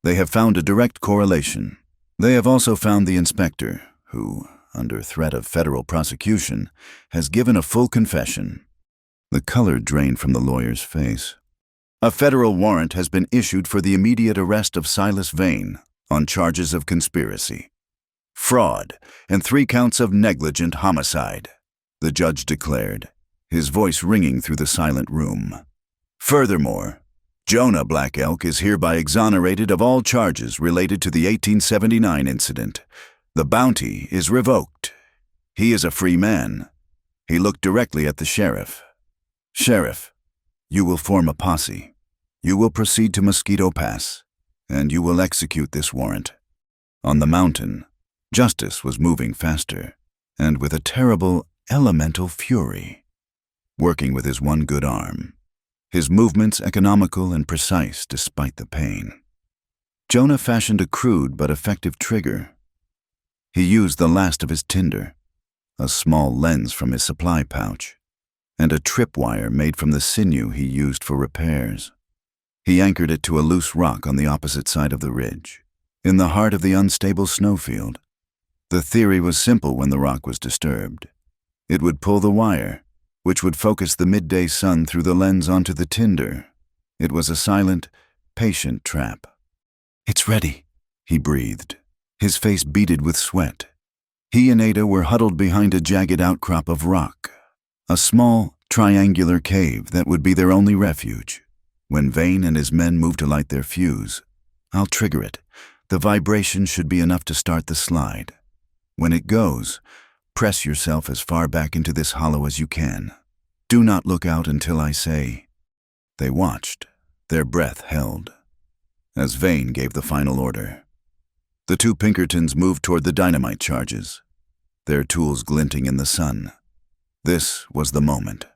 They have found a direct correlation. They have also found the inspector, who, under threat of federal prosecution, has given a full confession." The color drained from the lawyer's face. "A federal warrant has been issued for the immediate arrest of Silas Vane on charges of conspiracy, fraud, and 3 counts of negligent homicide," the judge declared, his voice ringing through the silent room. "Furthermore, Jonah Black Elk is hereby exonerated of all charges related to the 1879 incident. The bounty is revoked. He is a free man." He looked directly at the sheriff. "Sheriff, you will form a posse. You will proceed to Mosquito Pass, and you will execute this warrant." On the mountain, justice was moving faster, and with a terrible elemental fury. Working with his one good arm, his movements economical and precise despite the pain. Jonah fashioned a crude but effective trigger. He used the last of his tinder, a small lens from his supply pouch, and a tripwire made from the sinew he used for repairs. He anchored it to a loose rock on the opposite side of the ridge, in the heart of the unstable snowfield. The theory was simple when the rock was disturbed. It would pull the wire, which would focus the midday sun through the lens onto the tinder. It was a silent, patient trap. "It's ready," he breathed, his face beaded with sweat. He and Ada were huddled behind a jagged outcrop of rock, a small, triangular cave that would be their only refuge. When Vane and his men moved to light their fuse, "I'll trigger it. The vibration should be enough to start the slide. When it goes, press yourself as far back into this hollow as you can. Do not look out until I say." They watched, their breath held, as Vane gave the final order. The 2 Pinkertons moved toward the dynamite charges, their tools glinting in the sun. This was the moment.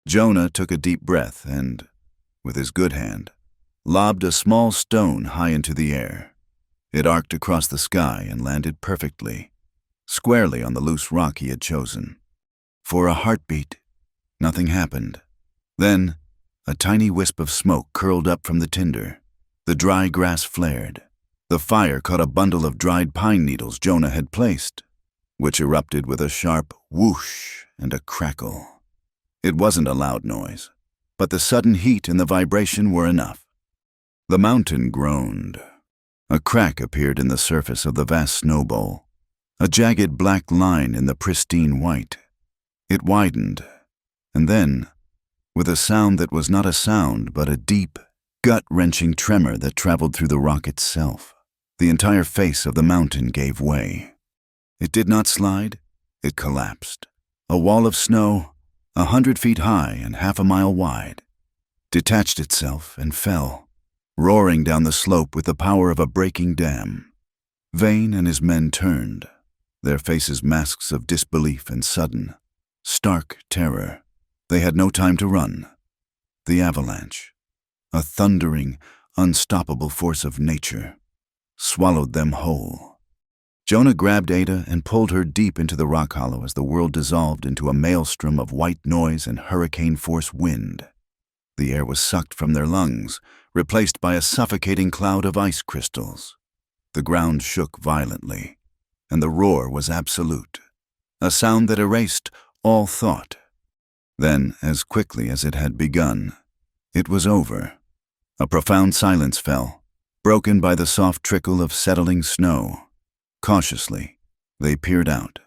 Jonah took a deep breath and, with his good hand, lobbed a small stone high into the air. It arced across the sky and landed perfectly, squarely on the loose rock he had chosen. For a heartbeat, nothing happened. Then, a tiny wisp of smoke curled up from the tinder. The dry grass flared. The fire caught a bundle of dried pine needles Jonah had placed, which erupted with a sharp whoosh and a crackle. It wasn't a loud noise, but the sudden heat and the vibration were enough. The mountain groaned. A crack appeared in the surface of the vast snow bowl, a jagged black line in the pristine white. It widened, and then, with a sound that was not a sound but a deep, gut-wrenching tremor that traveled through the rock itself, the entire face of the mountain gave way. It did not slide, it collapsed. A wall of snow, 100 feet high and half a mile wide, detached itself and fell, roaring down the slope with the power of a breaking dam. Vane and his men turned, their faces masks of disbelief and sudden, stark terror. They had no time to run. The avalanche, a thundering, unstoppable force of nature, swallowed them whole. Jonah grabbed Ada and pulled her deep into the rock hollow as the world dissolved into a maelstrom of white noise and hurricane-force wind. The air was sucked from their lungs, replaced by a suffocating cloud of ice crystals. The ground shook violently, and the roar was absolute, a sound that erased all thought. Then, as quickly as it had begun, it was over. A profound silence fell, broken by the soft trickle of settling snow. Cautiously, they peered out.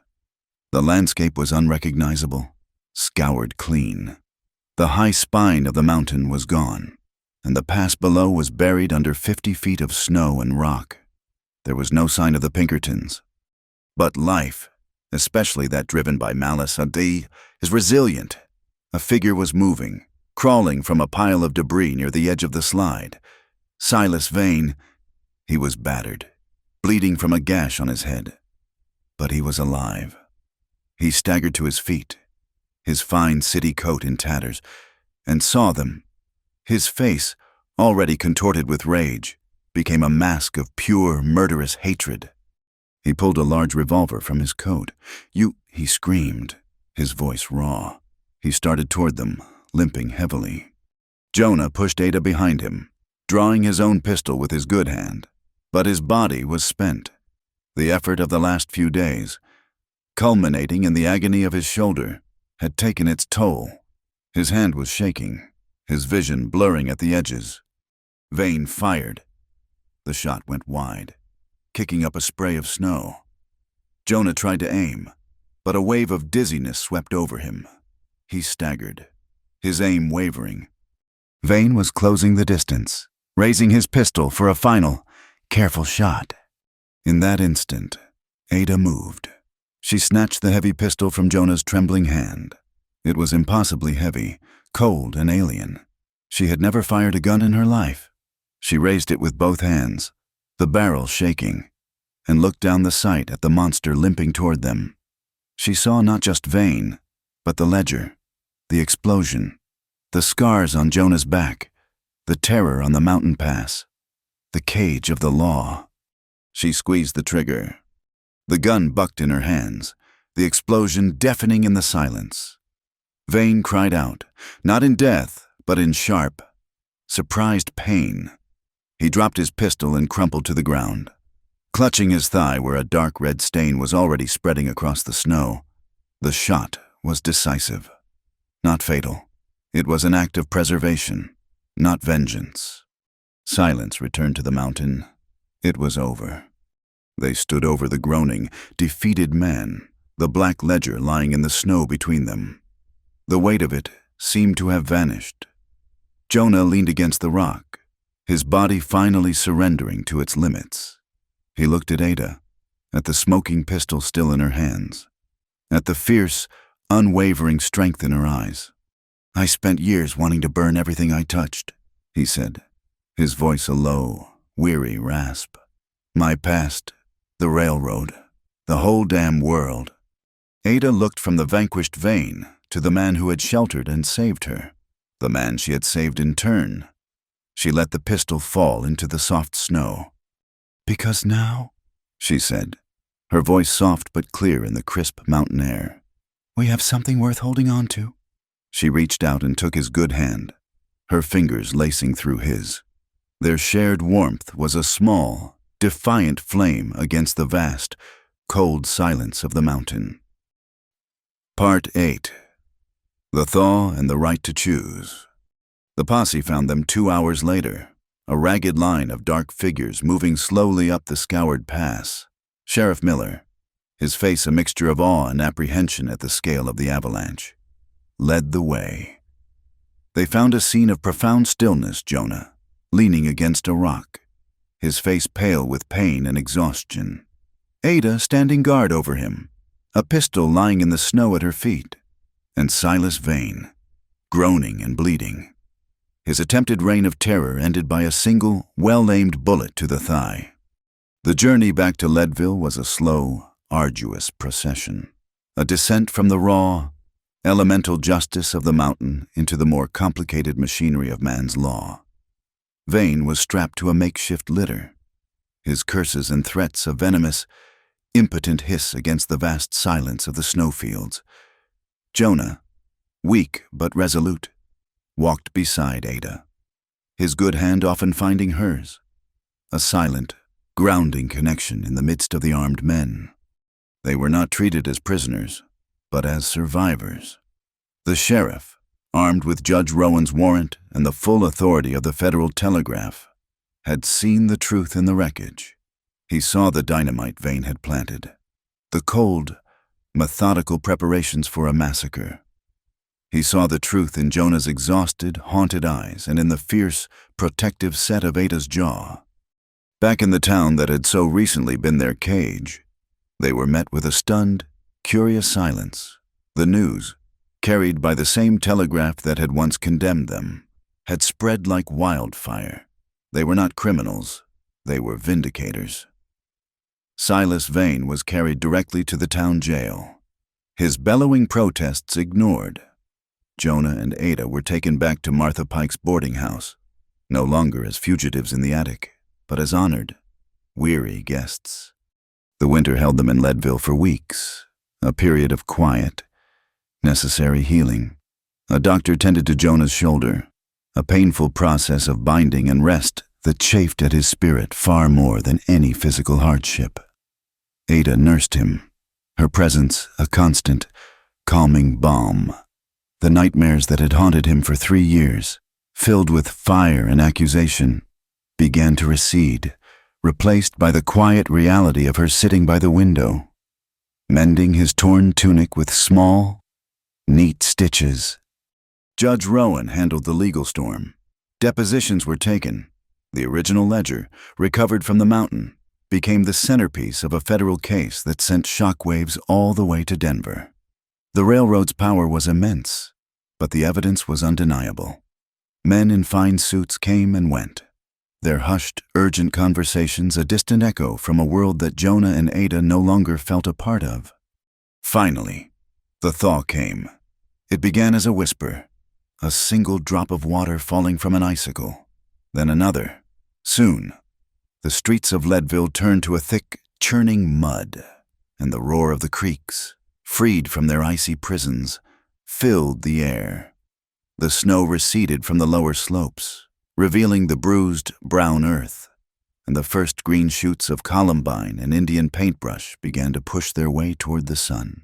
The landscape was unrecognizable, scoured clean. The high spine of the mountain was gone, and the pass below was buried under 50 feet of snow and rock. There was no sign of the Pinkertons. But life, especially that driven by malice, is resilient. A figure was moving, crawling from a pile of debris near the edge of the slide. Silas Vane, he was battered, bleeding from a gash on his head. But he was alive. He staggered to his feet, his fine city coat in tatters, and saw them. His face, already contorted with rage, became a mask of pure, murderous hatred. He pulled a large revolver from his coat. "You," he screamed, his voice raw. He started toward them, limping heavily. Jonah pushed Ada behind him, drawing his own pistol with his good hand. But his body was spent. The effort of the last few days, culminating in the agony of his shoulder, had taken its toll. His hand was shaking, his vision blurring at the edges. Vane fired. The shot went wide, kicking up a spray of snow. Jonah tried to aim, but a wave of dizziness swept over him. He staggered, his aim wavering. Vane was closing the distance, raising his pistol for a final, careful shot. In that instant, Ada moved. She snatched the heavy pistol from Jonah's trembling hand. It was impossibly heavy, cold and alien. She had never fired a gun in her life. She raised it with both hands, the barrel shaking, and looked down the sight at the monster limping toward them. She saw not just Vane, but the ledger, the explosion, the scars on Jonah's back, the terror on the mountain pass, the cage of the law. She squeezed the trigger. The gun bucked in her hands, the explosion deafening in the silence. Vane cried out, not in death, but in sharp, surprised pain. He dropped his pistol and crumpled to the ground, clutching his thigh where a dark red stain was already spreading across the snow. The shot was decisive, not fatal. It was an act of preservation, not vengeance. Silence returned to the mountain. It was over. They stood over the groaning, defeated man, the black ledger lying in the snow between them. The weight of it seemed to have vanished. Jonah leaned against the rock, his body finally surrendering to its limits. He looked at Ada, at the smoking pistol still in her hands, at the fierce, unwavering strength in her eyes. "I spent years wanting to burn everything I touched," he said, his voice a low, weary rasp. "My past, the railroad, the whole damn world." Ada looked from the vanquished Vane to the man who had sheltered and saved her, the man she had saved in turn. She let the pistol fall into the soft snow. "Because now," she said, her voice soft but clear in the crisp mountain air, "we have something worth holding on to." She reached out and took his good hand, her fingers lacing through his. Their shared warmth was a small, defiant flame against the vast, cold silence of the mountain. Part 8. The Thaw and the Right to Choose. The posse found them 2 hours later, a ragged line of dark figures moving slowly up the scoured pass. Sheriff Miller, his face a mixture of awe and apprehension at the scale of the avalanche, led the way. They found a scene of profound stillness. Jonah, leaning against a rock, his face pale with pain and exhaustion. Ada standing guard over him, a pistol lying in the snow at her feet, and Silas Vane, groaning and bleeding. His attempted reign of terror ended by a single, well-aimed bullet to the thigh. The journey back to Leadville was a slow, arduous procession, a descent from the raw, elemental justice of the mountain into the more complicated machinery of man's law. Vane was strapped to a makeshift litter, his curses and threats a venomous, impotent hiss against the vast silence of the snowfields. Jonah, weak but resolute, walked beside Ada, his good hand often finding hers, a silent, grounding connection in the midst of the armed men. They were not treated as prisoners, but as survivors. The sheriff, armed with Judge Rowan's warrant and the full authority of the Federal Telegraph, had seen the truth in the wreckage. He saw the dynamite Vane had planted, the cold, methodical preparations for a massacre. He saw the truth in Jonah's exhausted, haunted eyes and in the fierce, protective set of Ada's jaw. Back in the town that had so recently been their cage, they were met with a stunned, curious silence. The news, carried by the same telegraph that had once condemned them, had spread like wildfire. They were not criminals, they were vindicators. Silas Vane was carried directly to the town jail. His bellowing protests ignored. Jonah and Ada were taken back to Martha Pike's boarding house, no longer as fugitives in the attic, but as honored, weary guests. The winter held them in Leadville for weeks, a period of quiet, necessary healing. A doctor tended to Jonah's shoulder, a painful process of binding and rest that chafed at his spirit far more than any physical hardship. Ada nursed him, her presence a constant, calming balm. The nightmares that had haunted him for 3 years, filled with fire and accusation, began to recede, replaced by the quiet reality of her sitting by the window, mending his torn tunic with small, neat stitches. Judge Rowan handled the legal storm. Depositions were taken. The original ledger, recovered from the mountain, became the centerpiece of a federal case that sent shockwaves all the way to Denver. The railroad's power was immense, but the evidence was undeniable. Men in fine suits came and went, their hushed, urgent conversations a distant echo from a world that Jonah and Ada no longer felt a part of. Finally, the thaw came. It began as a whisper, a single drop of water falling from an icicle, then another. Soon, the streets of Leadville turned to a thick, churning mud, and the roar of the creeks, freed from their icy prisons, filled the air. The snow receded from the lower slopes, revealing the bruised, brown earth, and the first green shoots of columbine and Indian paintbrush began to push their way toward the sun.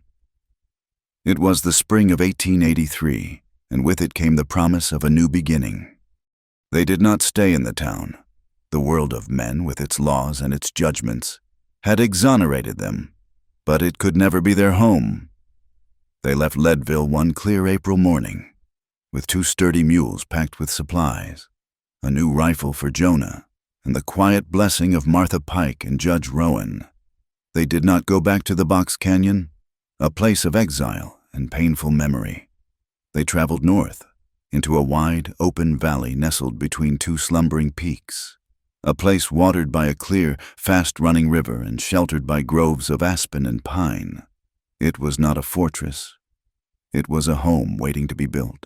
It was the spring of 1883, and with it came the promise of a new beginning. They did not stay in the town. The world of men, with its laws and its judgments, had exonerated them, but it could never be their home. They left Leadville one clear April morning, with 2 sturdy mules packed with supplies, a new rifle for Jonah, and the quiet blessing of Martha Pike and Judge Rowan. They did not go back to the Box Canyon, a place of exile and painful memory. They traveled north, into a wide, open valley nestled between 2 slumbering peaks, a place watered by a clear, fast-running river and sheltered by groves of aspen and pine. It was not a fortress. It was a home waiting to be built.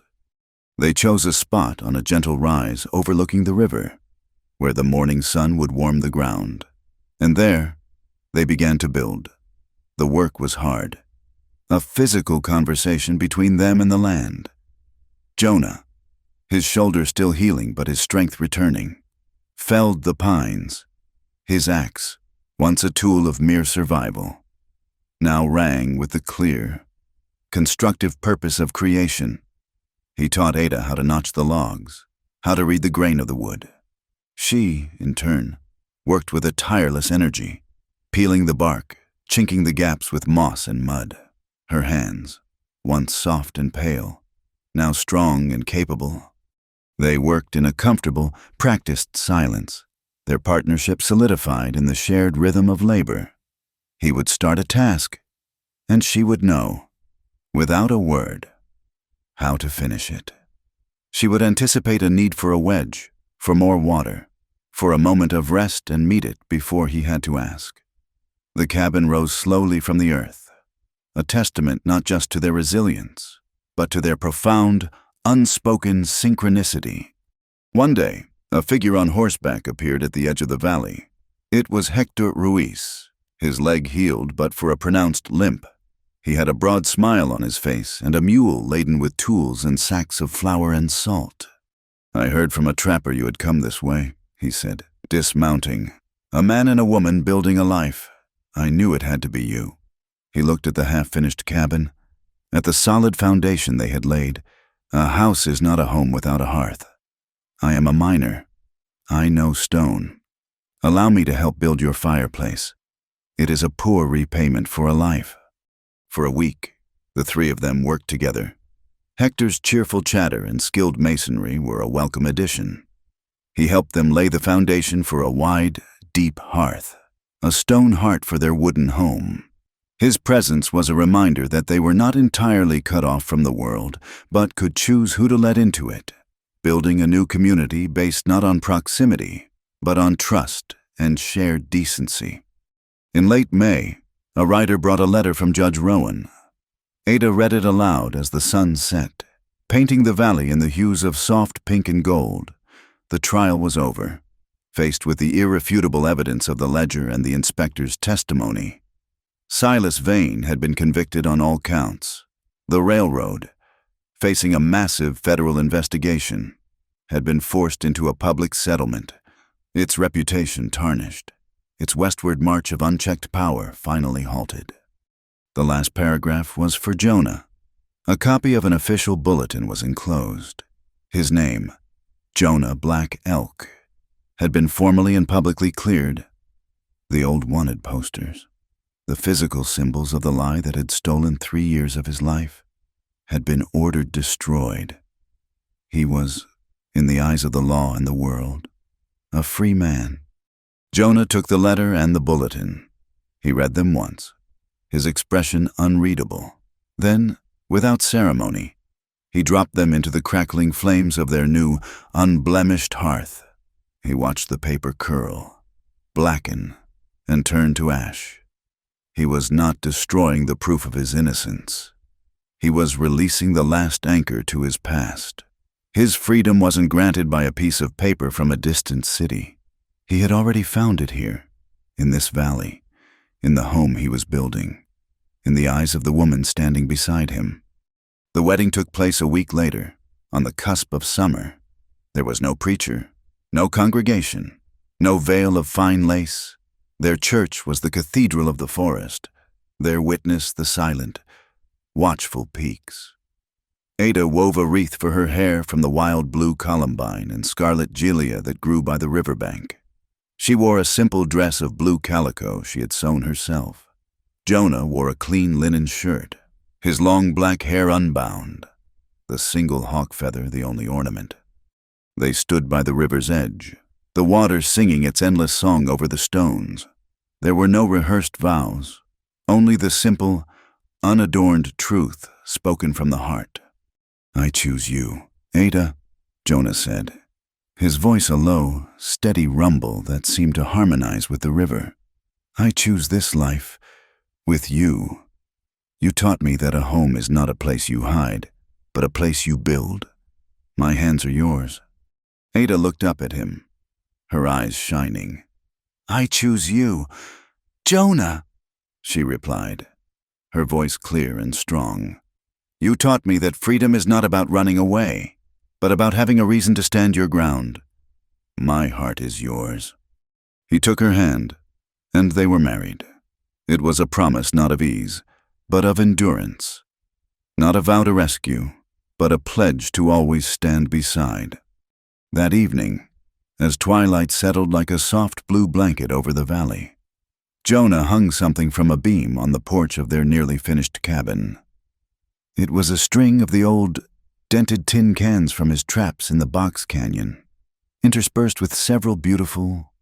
They chose a spot on a gentle rise overlooking the river, where the morning sun would warm the ground. And there, they began to build. The work was hard, a physical conversation between them and the land. Jonah, his shoulder still healing but his strength returning, felled the pines. His axe, once a tool of mere survival, now rang with the clear, constructive purpose of creation. He taught Ada how to notch the logs, how to read the grain of the wood. She, in turn, worked with a tireless energy, peeling the bark, chinking the gaps with moss and mud. Her hands, once soft and pale, now strong and capable. They worked in a comfortable, practiced silence, their partnership solidified in the shared rhythm of labor. He would start a task, and she would know, without a word, how to finish it. She would anticipate a need for a wedge, for more water, for a moment of rest and meet it before he had to ask. The cabin rose slowly from the earth, a testament not just to their resilience, but to their profound, unspoken synchronicity. One day, a figure on horseback appeared at the edge of the valley. It was Hector Ruiz, his leg healed but for a pronounced limp. He had a broad smile on his face and a mule laden with tools and sacks of flour and salt. "I heard from a trapper you had come this way," he said, dismounting. "A man and a woman building a life. I knew it had to be you." He looked at the half-finished cabin, at the solid foundation they had laid. A house is not a home without a hearth. I am a miner. I know stone. Allow me to help build your fireplace. It is a poor repayment for a life. For a week, the 3 of them worked together. Hector's cheerful chatter and skilled masonry were a welcome addition. He helped them lay the foundation for a wide, deep hearth, a stone heart for their wooden home. His presence was a reminder that they were not entirely cut off from the world, but could choose who to let into it, building a new community based not on proximity, but on trust and shared decency. In late May, a writer brought a letter from Judge Rowan. Ada read it aloud as the sun set, painting the valley in the hues of soft pink and gold. The trial was over. Faced with the irrefutable evidence of the ledger and the inspector's testimony, Silas Vane had been convicted on all counts. The railroad, facing a massive federal investigation, had been forced into a public settlement, its reputation tarnished, its westward march of unchecked power finally halted. The last paragraph was for Jonah. A copy of an official bulletin was enclosed. His name, Jonah Black Elk, had been formally and publicly cleared. The old wanted posters, the physical symbols of the lie that had stolen 3 years of his life, had been ordered destroyed. He was, in the eyes of the law and the world, a free man. Jonah took the letter and the bulletin. He read them once, his expression unreadable. Then, without ceremony, he dropped them into the crackling flames of their new, unblemished hearth. He watched the paper curl, blacken, and turn to ash. He was not destroying the proof of his innocence. He was releasing the last anchor to his past. His freedom wasn't granted by a piece of paper from a distant city. He had already found it here, in this valley, in the home he was building, in the eyes of the woman standing beside him. The wedding took place a week later, on the cusp of summer. There was no preacher, no congregation, no veil of fine lace. Their church was the cathedral of the forest, their witness the silent, watchful peaks. Ada wove a wreath for her hair from the wild blue columbine and scarlet gilia that grew by the riverbank. She wore a simple dress of blue calico she had sewn herself. Jonah wore a clean linen shirt, his long black hair unbound, the single hawk feather the only ornament. They stood by the river's edge, the water singing its endless song over the stones. There were no rehearsed vows, only the simple, unadorned truth spoken from the heart. "I choose you, Ada," Jonah said, his voice a low, steady rumble that seemed to harmonize with the river. "I choose this life with you. You taught me that a home is not a place you hide, but a place you build. My hands are yours." Ada looked up at him, her eyes shining. "I choose you, Jonah," she replied, her voice clear and strong. "You taught me that freedom is not about running away, but about having a reason to stand your ground. My heart is yours." He took her hand, and they were married. It was a promise not of ease, but of endurance. Not a vow to rescue, but a pledge to always stand beside. That evening, as twilight settled like a soft blue blanket over the valley, Jonah hung something from a beam on the porch of their nearly finished cabin. It was a string of the old, dented tin cans from his traps in the box canyon, interspersed with several beautiful,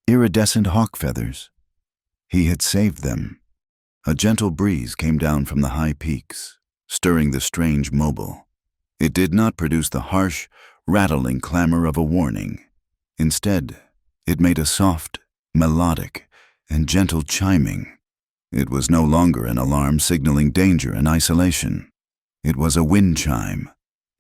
iridescent hawk feathers. He had saved them. A gentle breeze came down from the high peaks, stirring the strange mobile. It did not produce the harsh, rattling clamor of a warning. Instead, it made a soft, melodic, and gentle chiming. It was no longer an alarm signaling danger and isolation. It was a wind chime,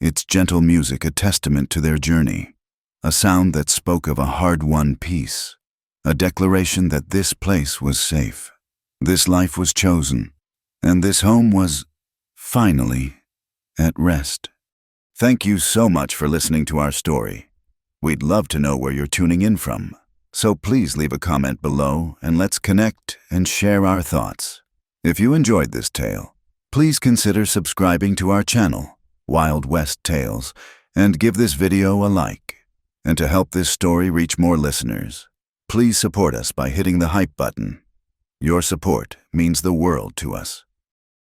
its gentle music a testament to their journey, a sound that spoke of a hard-won peace, a declaration that this place was safe, this life was chosen, and this home was, finally, at rest. Thank you so much for listening to our story. We'd love to know where you're tuning in from, so please leave a comment below and let's connect and share our thoughts. If you enjoyed this tale, please consider subscribing to our channel, Wild West Tales, and give this video a like. And to help this story reach more listeners, please support us by hitting the hype button. Your support means the world to us.